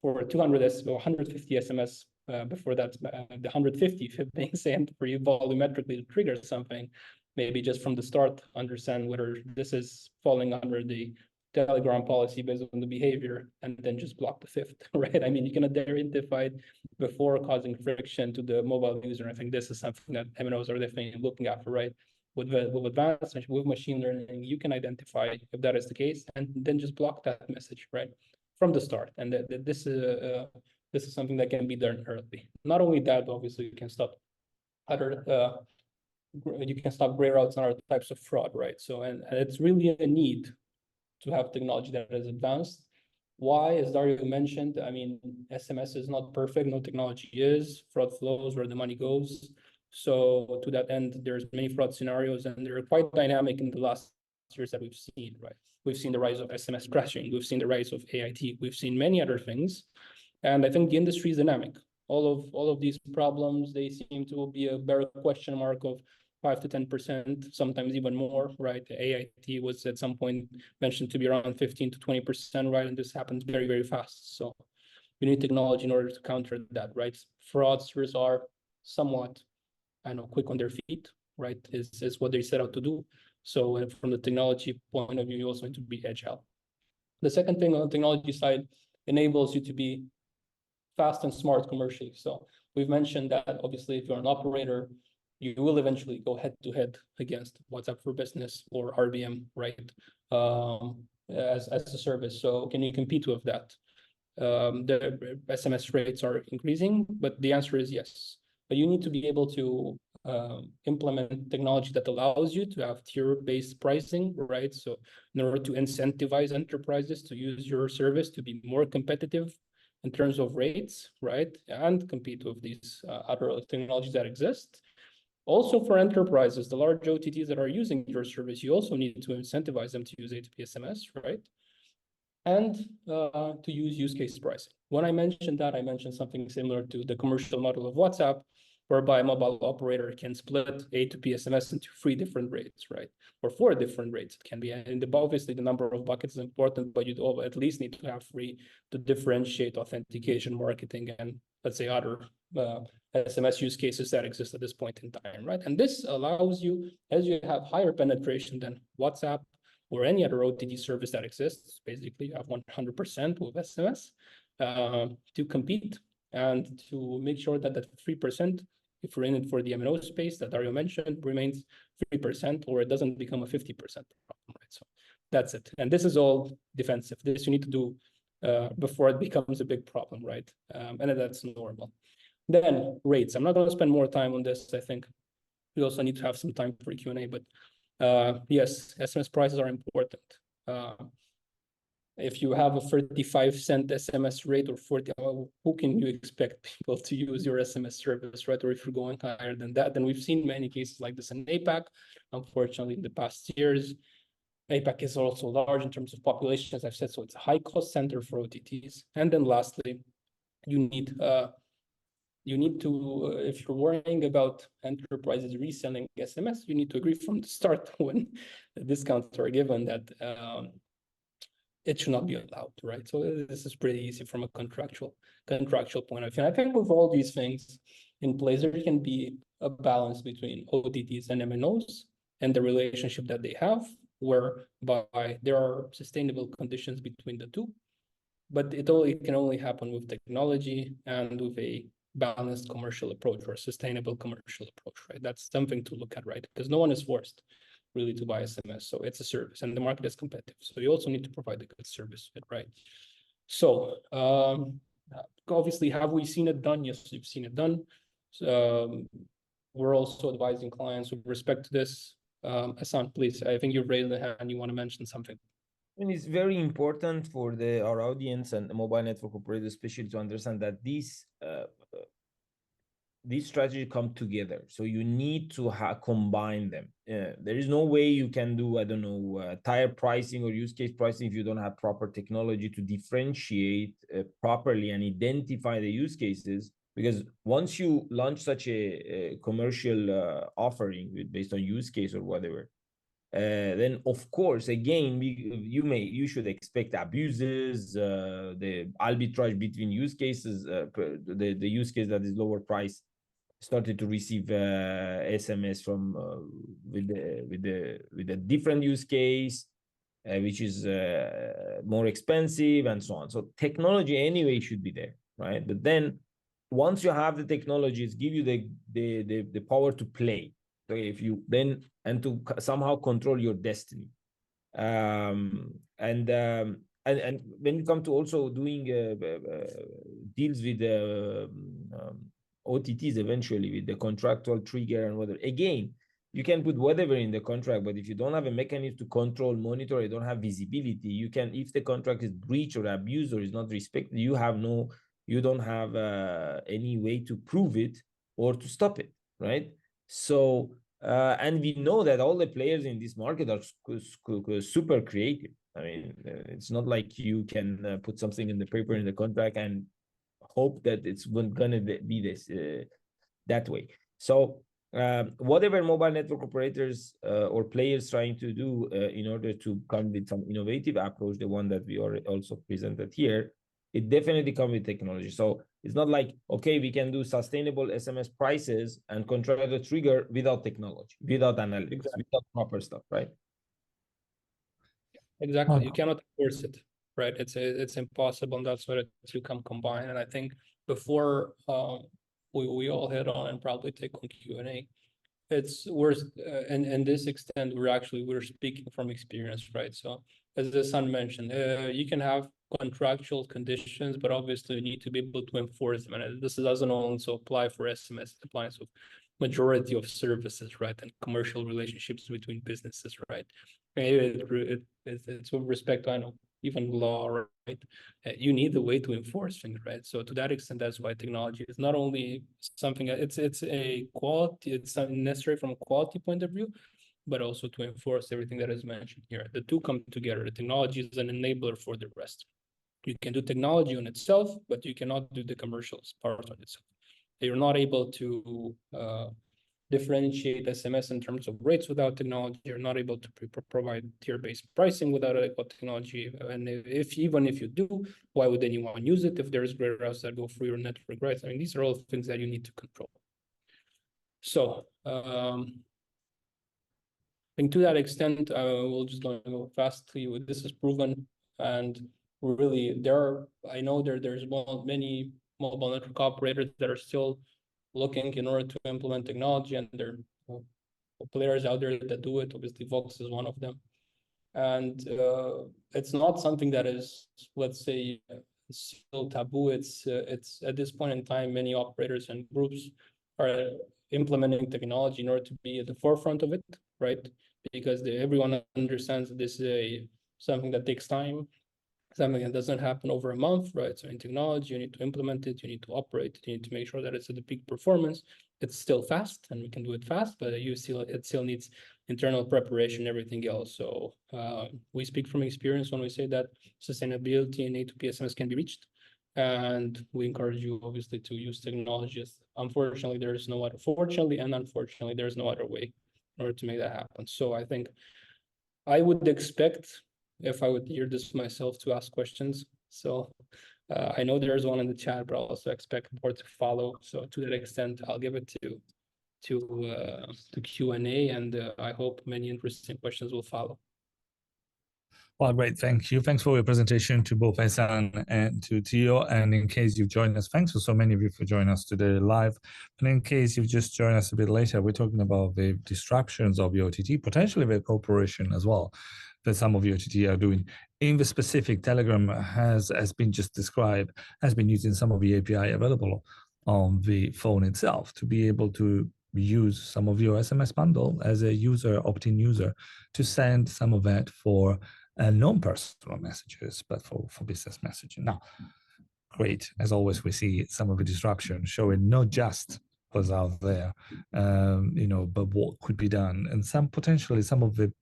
for 200 or 150 SMS before that, the 150 being sent for you volumetrically to trigger something, maybe just from the start understand whether this is falling under the Telegram policy based on the behavior, and then just block the fifth, right? I mean, you can identify it before causing friction to the mobile user. I think this is something that MNOs are definitely looking after, right? With advanced, with machine learning, you can identify if that is the case, and then just block that message, right, from the start. And this is something that can be done early. Not only that, but obviously you can stop other gray routes and other types of fraud, right? So and it's really a need to have technology that is advanced. Why, as Dario mentioned, I mean, SMS is not perfect, no technology is, fraud flows where the money goes. So to that end, there's many fraud scenarios, and they're quite dynamic in the last years that we've seen, right? We've seen the rise of SMS crashing, we've seen the rise of AIT, we've seen many other things. And I think the industry is dynamic. All of these problems, they seem to be a bare question mark of 5 to 10%, sometimes even more, right? The AIT was at some point mentioned to be around 15 to 20%, right? And this happens very, very fast. So you need technology in order to counter that, right? Fraudsters are somewhat, I know, quick on their feet, right? Is what they set out to do. So from the technology point of view, you also need to be agile. The second thing on the technology side enables you to be fast and smart commercially. So we've mentioned that obviously if you're an operator, you will eventually go head to head against WhatsApp for Business or RBM, right? As a service. So can you compete with that? The SMS rates are increasing, but the answer is yes. But you need to be able to implement technology that allows you to have tier-based pricing, right? So in order to incentivize enterprises to use your service to be more competitive in terms of rates, right? And compete with these other technologies that exist. Also for enterprises, the large OTTs that are using your service, you also need to incentivize them to use A2P SMS, right? And to use case pricing. When I mentioned that, I mentioned something similar to the commercial model of WhatsApp, whereby a mobile operator can split A2P SMS into 3 different rates, right? Or 4 different rates. It can be, and obviously the number of buckets is important, but you'd at least need to have 3 to differentiate authentication, marketing, and let's say other SMS use cases that exist at this point in time, right? And this allows you, as you have higher penetration than WhatsApp or any other OTT service that exists, basically you have 100% with SMS to compete and to make sure that that 3%, if we're in it for the MNO space that Dario mentioned, remains 3% or it doesn't become a 50% problem, right? So that's it. And this is all defensive. This you need to do before it becomes a big problem, right? And that's normal. Then rates. I'm not going to spend more time on this. I think we also need to have some time for Q&A, but yes, SMS prices are important. If you have a 35-cent SMS rate or 40, who can you expect people to use your SMS service, right? Or if you're going higher than that, then we've seen many cases like this in APAC. Unfortunately, in the past years, APAC is also large in terms of population, as I've said, so it's a high-cost center for OTTs. And then lastly, you need you need to, if you're worrying about enterprises reselling SMS, you need to agree from the start when the discounts are given that it should not be allowed, right? So this is pretty easy from a contractual point of view. And I think with all these things in place, there can be a balance between OTTs and MNOs and the relationship that they have, whereby there are sustainable conditions between the two. But it can only happen with technology and with a balanced commercial approach or sustainable commercial approach, right? That's something to look at, right? Because no one is forced really to buy SMS. So it's a service and the market is competitive. So you also need to provide a good service, right? So obviously, have we seen it done? Yes, you've seen it done. We're also advising clients with respect to this. Hassan, please, I think you've raised the hand. You want to mention something? And it's very important for our audience and the mobile network operators, especially, to understand that these strategies come together. So you need to combine them. There is no way you can do, I don't know, tire pricing or use case pricing if you don't have proper technology to differentiate properly and identify the use cases. Because once you launch such a commercial offering based on use case or whatever, then of course, again, you should expect abuses, the arbitrage between use cases, the use case that is lower price started to receive SMS from with a different use case, which is more expensive and so on. So technology anyway should be there, right? But then once you have the technologies, give you the power to play. So if you then and to somehow control your destiny, and when you come to also doing deals with OTTs eventually with the contractual trigger and whatever, again, you can put whatever in the contract, but if you don't have a mechanism to control, monitor, you don't have visibility, you can, if the contract is breached or abused or is not respected, you don't have any way to prove it or to stop it, right? So, and we know that all the players in this market are super creative. I mean, it's not like you can put something in the paper in the contract and hope that it's gonna be this that way. So whatever mobile network operators or players trying to do in order to come with some innovative approach, the one that we already also presented here, it definitely comes with technology. So it's not like, okay, we can do sustainable SMS prices and control the trigger without technology, without analytics, Exactly. without proper stuff, right? Exactly. You cannot force it, right? It's impossible, and that's why the two come combined. And I think before we all hit on and probably take on Q&A, it's worth and this extent we're speaking from experience, right? So as the son mentioned, you can have contractual conditions, but obviously you need to be able to enforce them. And this doesn't also apply for SMS, it applies to majority of services, right? And commercial relationships between businesses, right? It's with respect to, I know, even law, right? You need a way to enforce things, right? So to that extent, that's why technology is not only something, it's a quality, it's necessary from a quality point of view, but also to enforce everything that is mentioned here. The two come together. The technology is an enabler for the rest. You can do technology on itself, but you cannot do the commercials part on itself. You're not able to differentiate SMS in terms of rates without technology. You're not able to provide tier-based pricing without adequate technology. And even if you do, why would anyone use it if there's gray routes that go through your network, right? I mean, these are all things that you need to control. So I think to that extent, we'll just go fast. This is proven, and really I know there's many mobile network operators that are still looking in order to implement technology, and there are players out there that do it. Obviously, Vox is one of them. And it's not something that is, let's say, still taboo. It's at this point in time, many operators and groups are implementing technology in order to be at the forefront of it, right? Because everyone understands that this is something that takes time, something that doesn't happen over a month, right? So in technology, you need to implement it, you need to operate it, you need to make sure that it's at the peak performance. It's still fast, and we can do it fast, but it still needs internal preparation, everything else. So we speak from experience when we say that sustainability in A2P SMS can be reached. And we encourage you obviously to use technologies. Unfortunately, there is no other, fortunately and unfortunately, there's no other way in order to make that happen. So I think I would expect, if I would hear this myself, to ask questions. So I know there's one in the chat, but I also expect more to follow. So to that extent, I'll give it to Q&A, and I hope many interesting questions will follow. Well, great. Thank you. Thanks for your presentation to both Hassan and to Theo. And in case you've joined us, thanks for so many of you for joining us today live. And in case you've just joined us a bit later, we're talking about the disruptions of the OTT, potentially the cooperation as well, that some of the OTT are doing. In the specific, Telegram has been just described, has been using some of the API available on the phone itself to be able to use some of your SMS bundle as a user, opt-in user, to send some of that for non-personal messages, but for business messaging. Now, great. As always, we see some of the disruption showing not just what's out there, but what could be done, and potentially some of the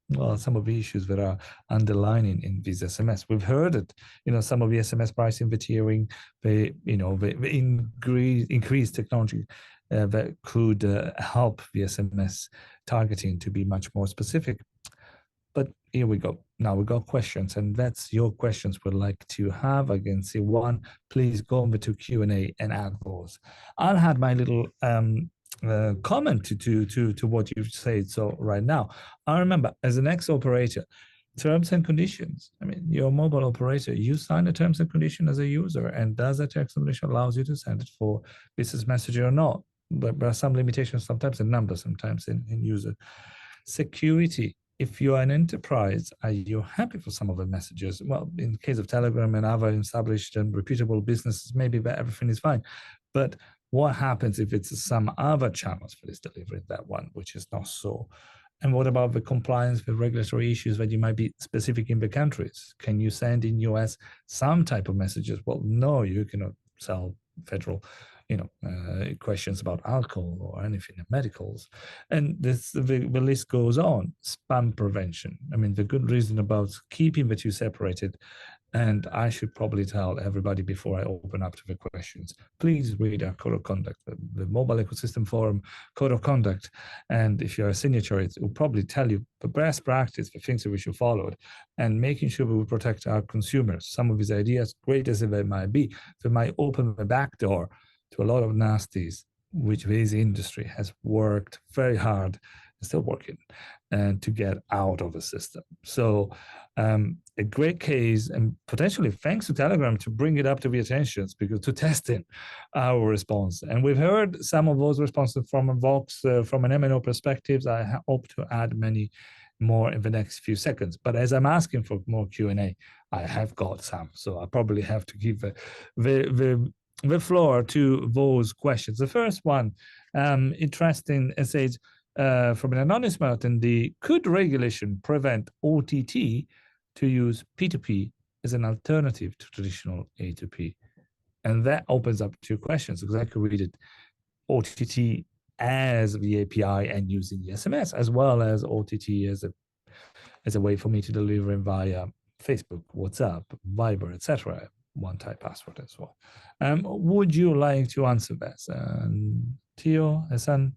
issues that are underlining in these SMS. We've heard it, some of the SMS pricing, the tiering, the increased technology that could help the SMS targeting to be much more specific. But here we go. Now we got questions, and that's your questions we'd like to have. Again, see one, please go over to Q&A and add those. I'll add my little comment to what you've said. So right now, I remember as an ex-operator, terms and conditions. I mean, you're a mobile operator, you sign a terms and condition as a user, and does that terms and condition allows you to send it for business messaging or not? But there are some limitations, sometimes in numbers, sometimes in user. Security. If you are an enterprise, are you happy for some of the messages? Well, in the case of Telegram and other established and reputable businesses, maybe everything is fine. But what happens if it's some other channels for this delivery, that one, which is not so? And what about the compliance with regulatory issues that you might be specific in the countries? Can you send in US some type of messages? Well, no, you cannot sell federal questions about alcohol or anything in medicals. And the list goes on. Spam prevention. I mean, the good reason about keeping the two separated, and I should probably tell everybody before I open up to the questions, please read our code of conduct, the mobile ecosystem forum code of conduct. And if you're a signatory, it will probably tell you the best practice, the things that we should follow, and making sure we protect our consumers. Some of these ideas, great as they might be, they might open the back door to a lot of nasties, which this industry has worked very hard and still working and to get out of the system. So a great case, and potentially thanks to Telegram to bring it up to the attentions, because to testing our response. And we've heard some of those responses from Vox, from an MNO perspective. I hope to add many more in the next few seconds. But as I'm asking for more Q&A, I have got some. So I probably have to give the floor to those questions. The first one, interesting, it says, from an anonymous attendee, could regulation prevent OTT to use P2P as an alternative to traditional A2P? And that opens up two questions, because I could read it OTT as the API and using the SMS, as well as OTT as a way for me to deliver in via Facebook, WhatsApp, Viber, etc. One-type password as well. Would you like to answer that? Theo, Hassan?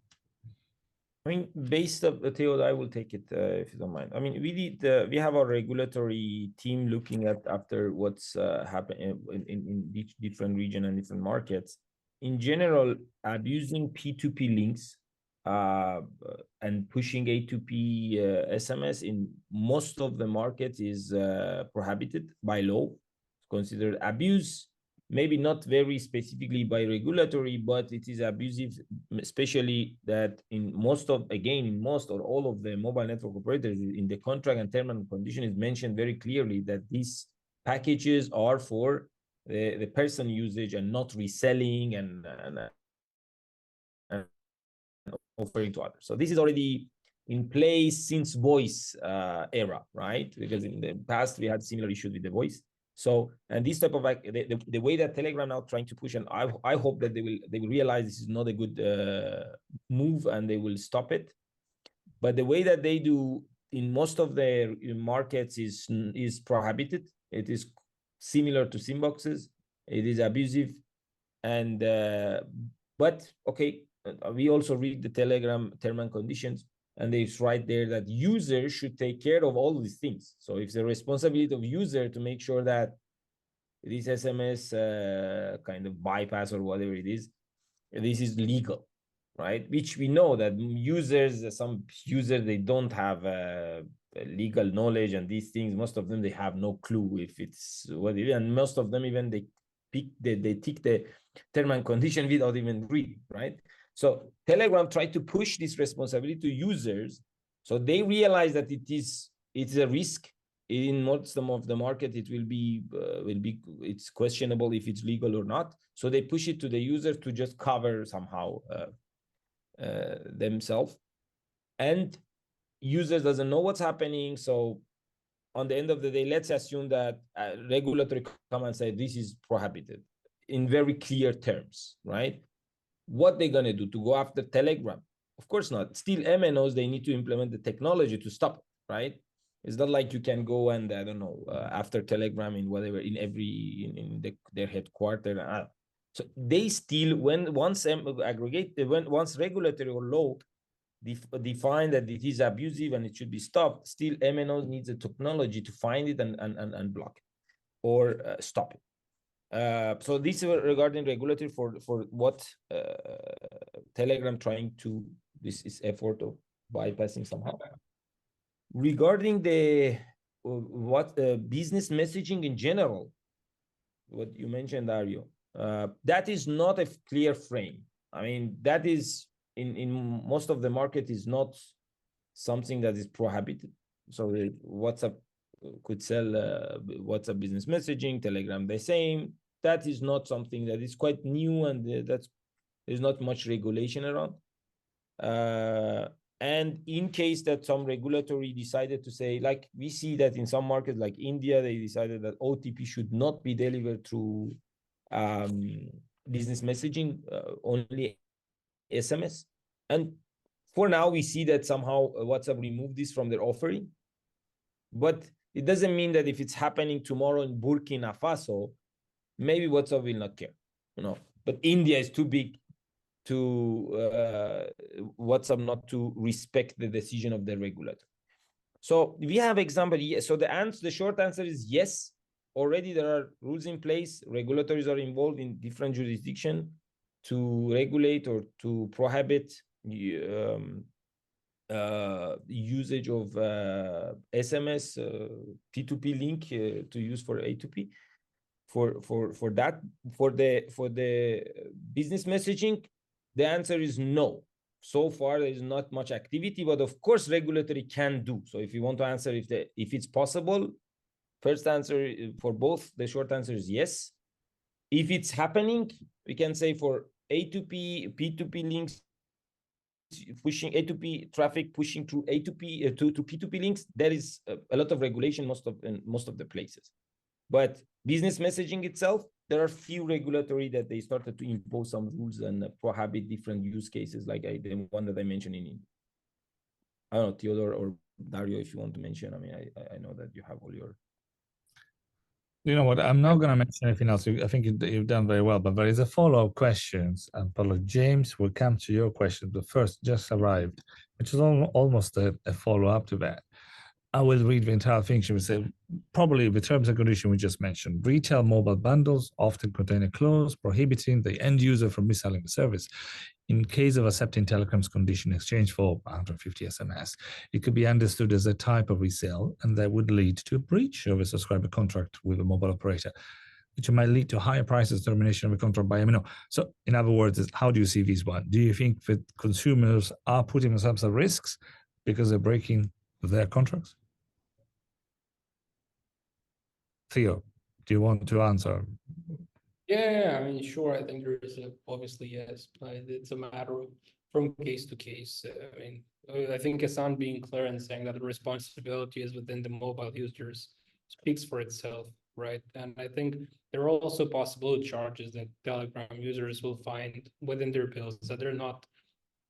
I mean, based on the Theo, I will take it if you don't mind. I mean, we have our regulatory team looking at after what's happening in different region and different markets. In general, abusing P2P links and pushing A2P SMS in most of the markets is prohibited by law. It's considered abuse. Maybe not very specifically by regulatory, but it is abusive, especially that in most or all of the mobile network operators, in the contract and term and condition is mentioned very clearly that these packages are for the personal usage and not reselling and offering to others. So this is already in place since voice era, right? Because in the past we had similar issues with the voice. So, and this type of the way that Telegram now trying to push, and I hope that they will realize this is not a good move and they will stop it. But the way that they do in most of their markets is prohibited. It is similar to SIM boxes. it is abusive. And but okay, we also read the Telegram term and conditions, and it's right there that users should take care of all these things. So it's the responsibility of user to make sure that this SMS kind of bypass or whatever it is, this is legal, right? Which we know that users, some users, they don't have legal knowledge, and these things, most of them, they have no clue if it's what it is, and most of them even they tick the term and condition without even reading, right? So Telegram tried to push this responsibility to users, so they realize that it's a risk. In most of the market, it will be it's questionable if it's legal or not. So they push it to the user to just cover somehow themselves, and users doesn't know what's happening. So on the end of the day, let's assume that regulatory come and say this is prohibited in very clear terms, right? What they're gonna do to go after Telegram? Of course not. Still, MNOs, they need to implement the technology to stop it, right? It's not like you can go and I don't know after Telegram in whatever in every their headquarters. So they still once regulatory or law define that it is abusive and it should be stopped, still MNOs needs a technology to find it and block it or stop it. So this is regarding regulatory for what Telegram trying to this effort of bypassing somehow. Regarding the business messaging in general, what you mentioned, Dario, that is not a clear frame. I mean, that is in most of the market is not something that is prohibited. So WhatsApp could sell WhatsApp business messaging, Telegram the same. That is not something that is quite new, and there's not much regulation around. And in case that some regulatory decided to say, like we see that in some markets like India, they decided that OTP should not be delivered through business messaging, only SMS. And for now, we see that somehow WhatsApp removed this from their offering. But it doesn't mean that if it's happening tomorrow in Burkina Faso, maybe WhatsApp will not care, you know. But India is too big to WhatsApp not to respect the decision of the regulator. So we have example. So the short answer is yes. Already there are rules in place. Regulators are involved in different jurisdictions to regulate or to prohibit usage of SMS P2P link to use for A2P. For the business messaging, the answer is no. So far, there is not much activity, but of course, regulatory can do. So if you want to answer if it's possible, first answer for both, the short answer is yes. If it's happening, we can say for A2P, P2P links, pushing A2P traffic, pushing through A2P to P2P links, there is a lot of regulation in most of the places. But business messaging itself, there are few regulatory that they started to impose some rules and prohibit different use cases, like the one that I mentioned in India. I don't know, Theodore or Dario, if you want to mention. I mean, I know that you have all your. You know what? I'm not going to mention anything else. I think you've done very well, but there is a follow-up questions. And Paulo, James will come to your question, but first just arrived, which is almost a follow-up to that. I will read the entire thing. She will say, probably the terms and conditions we just mentioned. Retail mobile bundles often contain a clause prohibiting the end user from reselling the service. In case of accepting Telecom's condition exchange for 150 SMS, it could be understood as a type of resale, and that would lead to a breach of a subscriber contract with a mobile operator, which might lead to higher prices, termination of a contract by MNO. So in other words, how do you see this one? Do you think that consumers are putting themselves at risks because they're breaking their contracts? Theo, do you want to answer? Yeah, I mean, sure. I think there is obviously yes. It's a matter of from case to case. I mean, I think Hassan being clear and saying that the responsibility is within the mobile users speaks for itself, right? And I think there are also possible charges that Telegram users will find within their bills that they're not,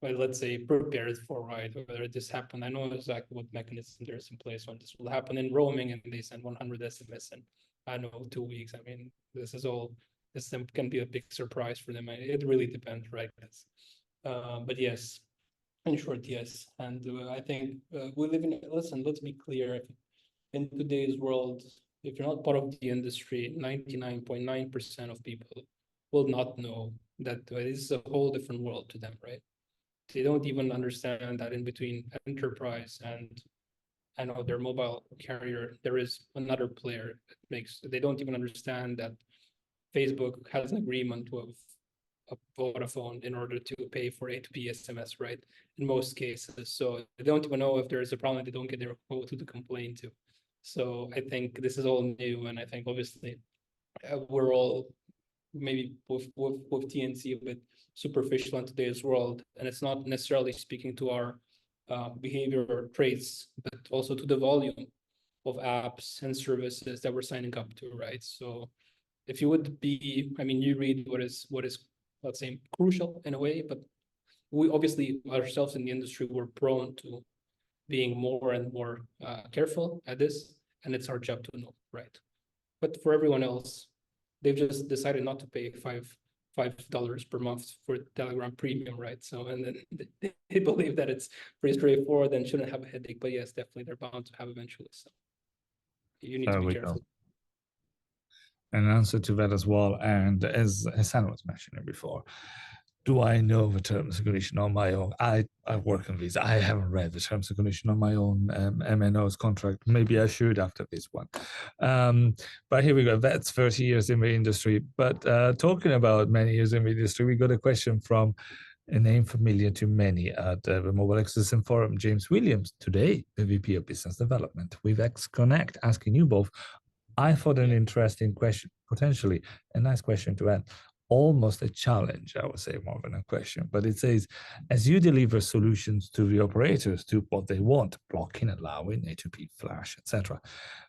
well, let's say, prepared for, right? Whether this happened, I know exactly what mechanism there's in place when this will happen in roaming, and they send 100 SMS in, I know, 2 weeks. I mean, this is all this can be a big surprise for them. It really depends, right? But yes, in short, yes. And I think we live in, listen, let's be clear. In today's world, if you're not part of the industry, 99.9% of people will not know that this is a whole different world to them, right? They don't even understand that in between enterprise and I know their mobile carrier, there is another player that they don't even understand that Facebook has an agreement with a Vodafone in order to pay for A2P SMS, right? In most cases. So they don't even know if there's a problem, they don't get their quote to complain to. So I think this is all new. And I think obviously we're all maybe with TNC a bit superficial in today's world. And it's not necessarily speaking to our behavior or traits, but also to the volume of apps and services that we're signing up to, right? So if you would be, I mean, you read what is, let's say, crucial in a way, but we obviously ourselves in the industry, we're prone to being more and more careful at this, and it's our job to know, right? But for everyone else, they've just decided not to pay $5 per month for Telegram Premium, right? So, and then they believe that it's pretty straightforward and shouldn't have a headache. But yes, definitely they're bound to have eventually. So you need to be careful. An answer to that as well. And as Hassan was mentioning before, do I know the terms and conditions on my own? I work on these. I haven't read the terms and conditions on my own MNOs contract. Maybe I should after this one. But here we go. That's 30 years in the industry. But talking about many years in the industry, we got a question from a name familiar to many at the Mobile Ecosystem Forum, James Williams, today the VP of Business Development with XConnect, asking you both. I thought an interesting question, potentially a nice question to add. Almost a challenge, I would say, more than a question. But it says, as you deliver solutions to the operators to what they want, blocking, allowing, A2P, flash, etc.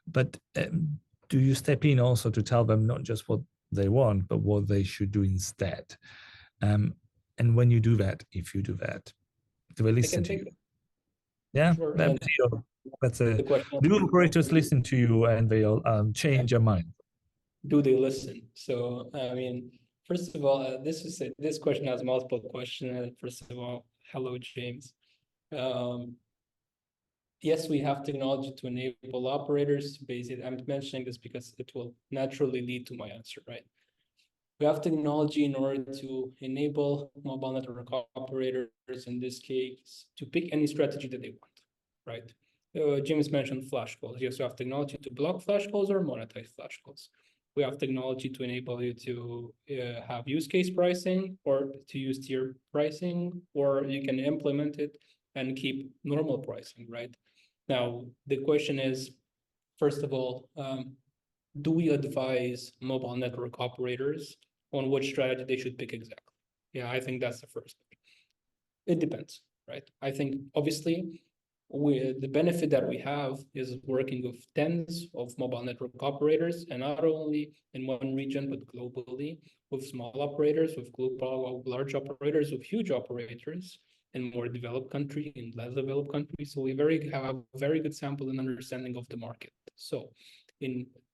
But do you step in also to tell them not just what they want, but what they should do instead? And when you do that, if you do that, do they listen to you? Yeah, sure. that's a. Do operators listen to you and they'll change their mind? Do they listen? So I mean, first of all, this question has multiple questions. First of all, hello, James. Yes, we have technology to enable operators. Basically, I'm mentioning this because it will naturally lead to my answer, right? We have technology in order to enable mobile network operators, in this case, to pick any strategy that they want, right? James mentioned flash calls. Yes, we have technology to block flash calls or monetize flash calls. We have technology to enable you to have use case pricing or to use tier pricing, or you can implement it and keep normal pricing, right? Now, the question is, first of all, do we advise mobile network operators on which strategy they should pick exactly? Yeah, I think that's the first. It depends, right? I think obviously the benefit that we have is working with tens of mobile network operators, and not only in one region, but globally, with small operators, with global large operators, with huge operators in more developed countries, in less developed countries. So we have a very good sample and understanding of the market. So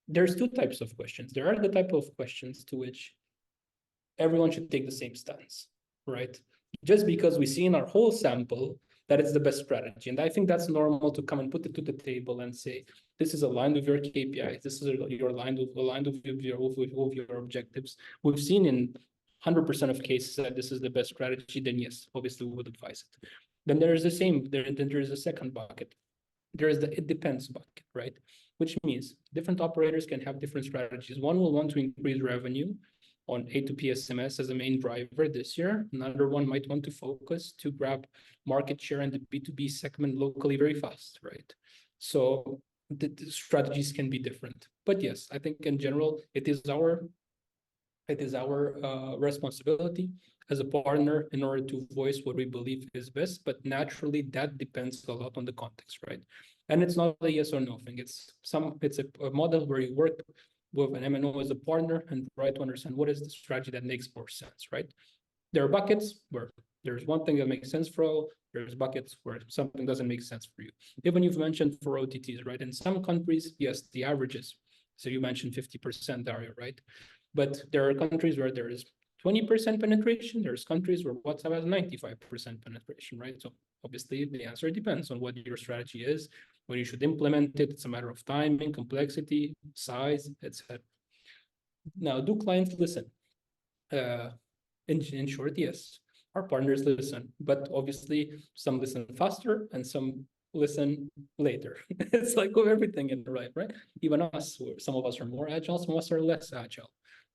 there's two types of questions. There are the type of questions to which everyone should take the same stance, right? Just because we see in our whole sample that it's the best strategy. And I think that's normal to come and put it to the table and say, this is aligned with your KPIs. This is aligned with your objectives. We've seen in 100% of cases that this is the best strategy, then yes, obviously we would advise it. Then there is the same, then there is a second bucket. There is the it depends bucket, right? Which means different operators can have different strategies. One will want to increase revenue on A2P SMS as a main driver this year. Another one might want to focus to grab market share in the B2B segment locally very fast, right? So the strategies can be different. But yes, I think in general, it is our responsibility as a partner in order to voice what we believe is best, but naturally that depends a lot on the context, right? And it's not a yes or no thing. It's a model where you work with an MNO as a partner and try to understand what is the strategy that makes more sense, right? There are buckets where there's one thing that makes sense for all, there's buckets where something doesn't make sense for you. Even you've mentioned for OTTs, right? In some countries, yes, the averages. So you mentioned 50% area, right? But there are countries where there is 20% penetration. There's countries where WhatsApp has 95% penetration, right? So obviously the answer depends on what your strategy is, when you should implement it. It's a matter of timing, complexity, size, etc. Now, do clients listen? In short, yes. Our partners listen, but obviously some listen faster and some listen later. It's like with everything in life, right? Even us, some of us are more agile, some of us are less agile.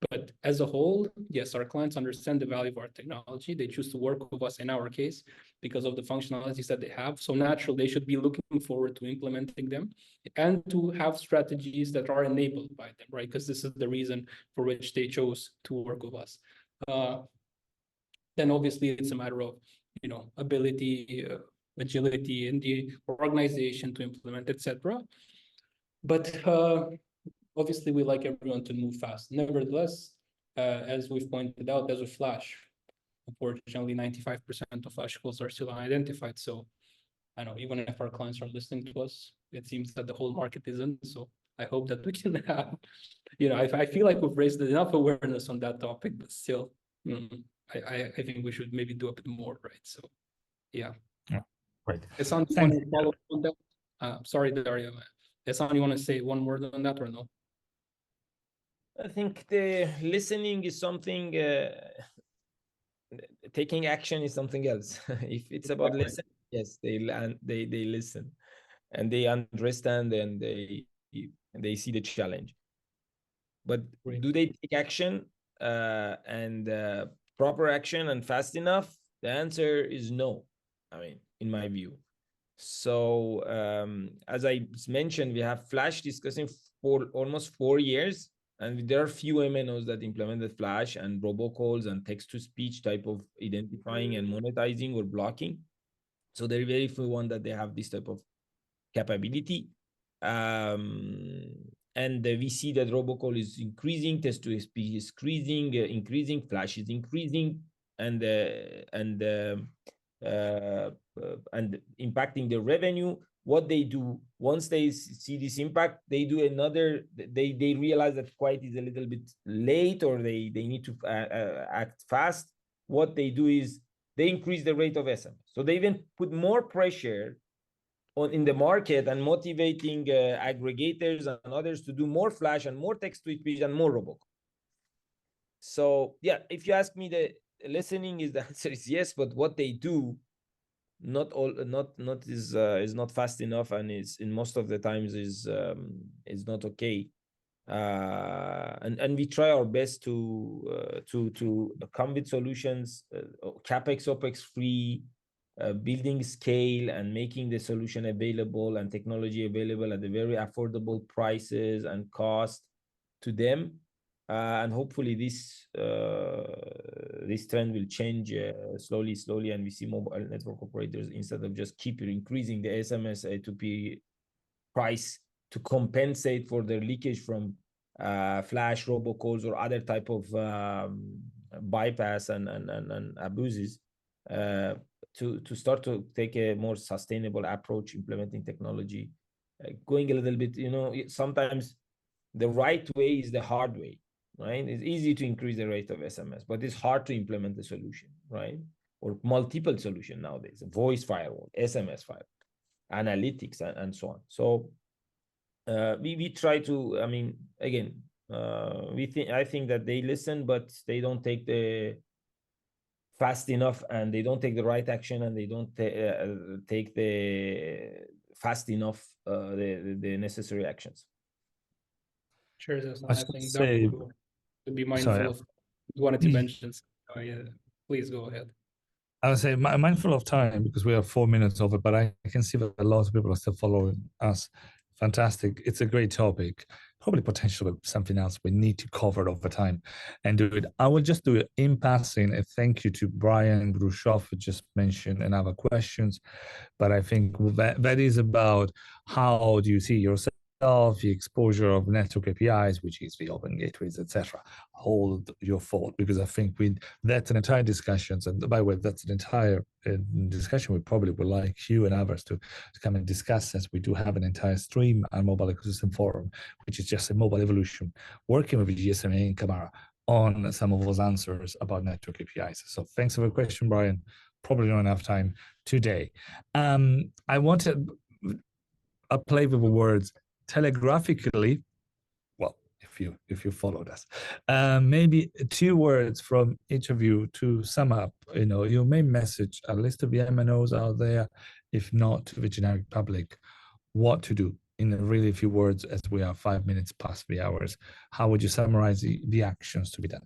But as a whole, yes, our clients understand the value of our technology. They choose to work with us in our case because of the functionalities that they have. So naturally, they should be looking forward to implementing them and to have strategies that are enabled by them, right? Because this is the reason for which they chose to work with us. Then obviously it's a matter of, ability, agility in the organization to implement, etc. But obviously we like everyone to move fast. Nevertheless, as we've pointed out, as with Flash, unfortunately 95% of Flash calls are still unidentified. So I know even if our clients are listening to us, it seems that the whole market isn't. So I hope that we can have, I feel like we've raised enough awareness on that topic, but still, I think we should maybe do a bit more, right? So, yeah. Great. Ehsan, you want to follow up on that? Sorry, Dario. Ehsan, you want to say one word on that or no? I think the listening is something, taking action is something else. If it's about listening, yes, they listen and they understand and they see the challenge. But do they take action and proper action and fast enough? The answer is no. I mean, in my view. So as I mentioned, we have Flash discussing for almost 4 years, and there are few MNOs that implemented Flash and robocalls and text-to-speech type of identifying and monetizing or blocking. So there are very few ones that they have this type of capability. And we see that robocall is increasing, text-to-speech is increasing, Flash is increasing, and impacting their revenue. What they do once they see this impact, they do another. They realize that quite is a little bit late, or they need to act fast. What they do is they increase the rate of SMS. So they even put more pressure in the market and motivating aggregators and others to do more Flash and more text-to-speech and more robocall. So yeah, if you ask me, the listening is the answer is yes, but what they do is not fast enough, and is in most of the times is not okay. And we try our best to come with solutions, capex opex free, building scale and making the solution available and technology available at a very affordable prices and cost to them. And hopefully this trend will change slowly, and we see mobile network operators, instead of just keep increasing the SMS A2P price to compensate for their leakage from Flash, robocalls, or other type of bypass and abuses, to start to take a more sustainable approach, implementing technology, going a little bit, sometimes the right way is the hard way, right? It's easy to increase the rate of SMS, but it's hard to implement the solution, right? Or multiple solution nowadays, voice firewall, SMS firewall, analytics, and so on. So we try to, I mean, again, I think that they listen, but they don't take the fast enough, and they don't take the right action, and they don't take the fast enough the necessary actions. Sure, I think say, to be mindful of. Wanted to mention. Oh, yeah, please go ahead. I would say mindful of time, because we are 4 minutes over, but I can see that a lot of people are still following us. Fantastic. It's a great topic. Probably potentially something else we need to cover over time and do it. I will just do it in passing. A thank you to Brian Grushoff, who just mentioned and other questions. But I think that is about how do you see yourself, the exposure of network APIs, which is the open gateways, etc. Hold your thought, because I think that's an entire discussion. And by the way, that's an entire discussion we probably would like you and others to come and discuss, since we do have an entire stream on Mobile Ecosystem Forum, which is just a mobile evolution, working with GSMA and Camara on some of those answers about network APIs. So thanks for the question, Brian. Probably not enough time today. I wanted a play with the words telegraphically. Well, if you followed us, maybe 2 words from each of you to sum up. Your main message, a list of the MNOs out there, if not to the generic public, what to do in really few words, as we are 5 minutes past the hours. How would you summarize the actions to be done?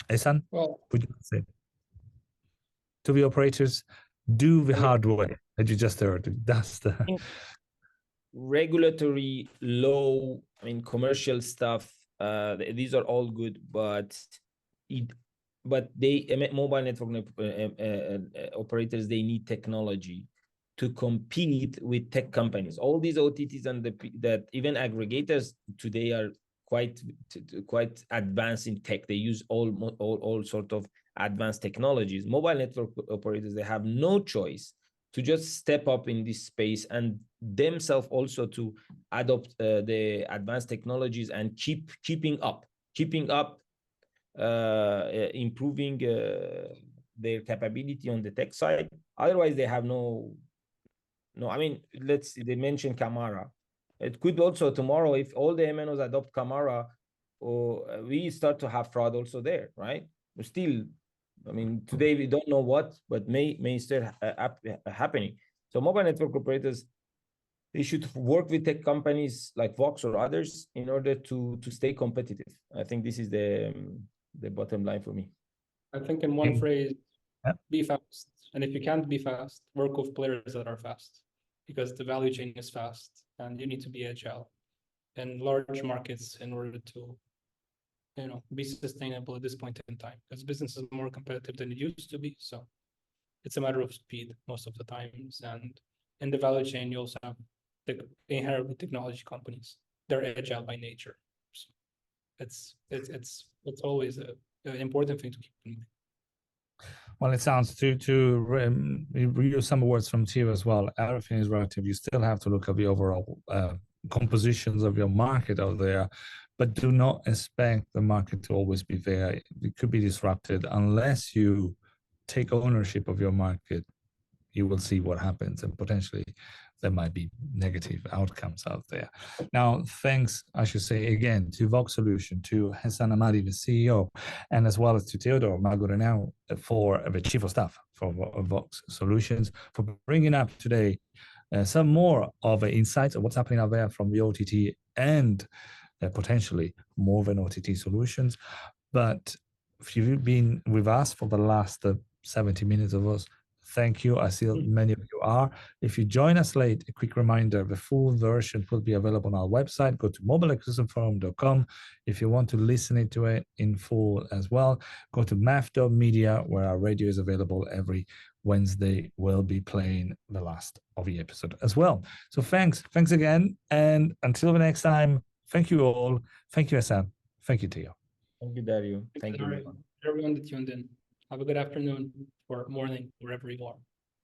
Ehsan, Well, would you say to the operators, do the hard way that you just heard? That's the regulatory law, commercial stuff. These are all good, but mobile network operators, they need technology to compete with tech companies. All these OTTs and that even aggregators today are quite advanced in tech. They use all sort of advanced technologies. Mobile network operators, they have no choice to just step up in this space and themselves also to adopt the advanced technologies and keeping up, improving their capability on the tech side. Otherwise, they have no. They mentioned Camara. It could also tomorrow, if all the MNOs adopt Camara, or we start to have fraud also there, right? We're still, today we don't know what, but may start happening. So mobile network operators, they should work with tech companies like Vox or others in order to stay competitive. I think this is the bottom line for me. I think in one phrase, yeah. Be fast. And if you can't be fast, work with players that are fast, because the value chain is fast and you need to be agile in large markets in order to be sustainable at this point in time, because business is more competitive than it used to be. So it's a matter of speed most of the times. And in the value chain, you also have the inherently technology companies. They're agile by nature. So it's always an important thing to keep in mind. Well, it sounds to use some words from Theo as well. Everything is relative. You still have to look at the overall compositions of your market out there, but do not expect the market to always be there. It could be disrupted unless you take ownership of your market. You will see what happens, and potentially there might be negative outcomes out there. Now, thanks, I should say again, to Vox Solution, to Hassan Ahmadi, the CEO, and as well as to Theodore Magorenau, for the Chief of Staff for Vox Solutions, for bringing up today some more of the insights of what's happening out there from the OTT and potentially more than OTT solutions. But if you've been with us for the last 70 minutes of us, thank you. I see many of you are. If you join us late, a quick reminder, the full version will be available on our website. Go to mobileecosystemforum.com. If you want to listen to it in full as well, go to maf.media, where our radio is available every Wednesday. We'll be playing the last of the episode as well. So thanks again. And until the next time, thank you all. Thank you, Hassan. Thank you, Theo. Thank you, Dario. Thank you, everyone that tuned in. Have a good afternoon or morning, wherever you are.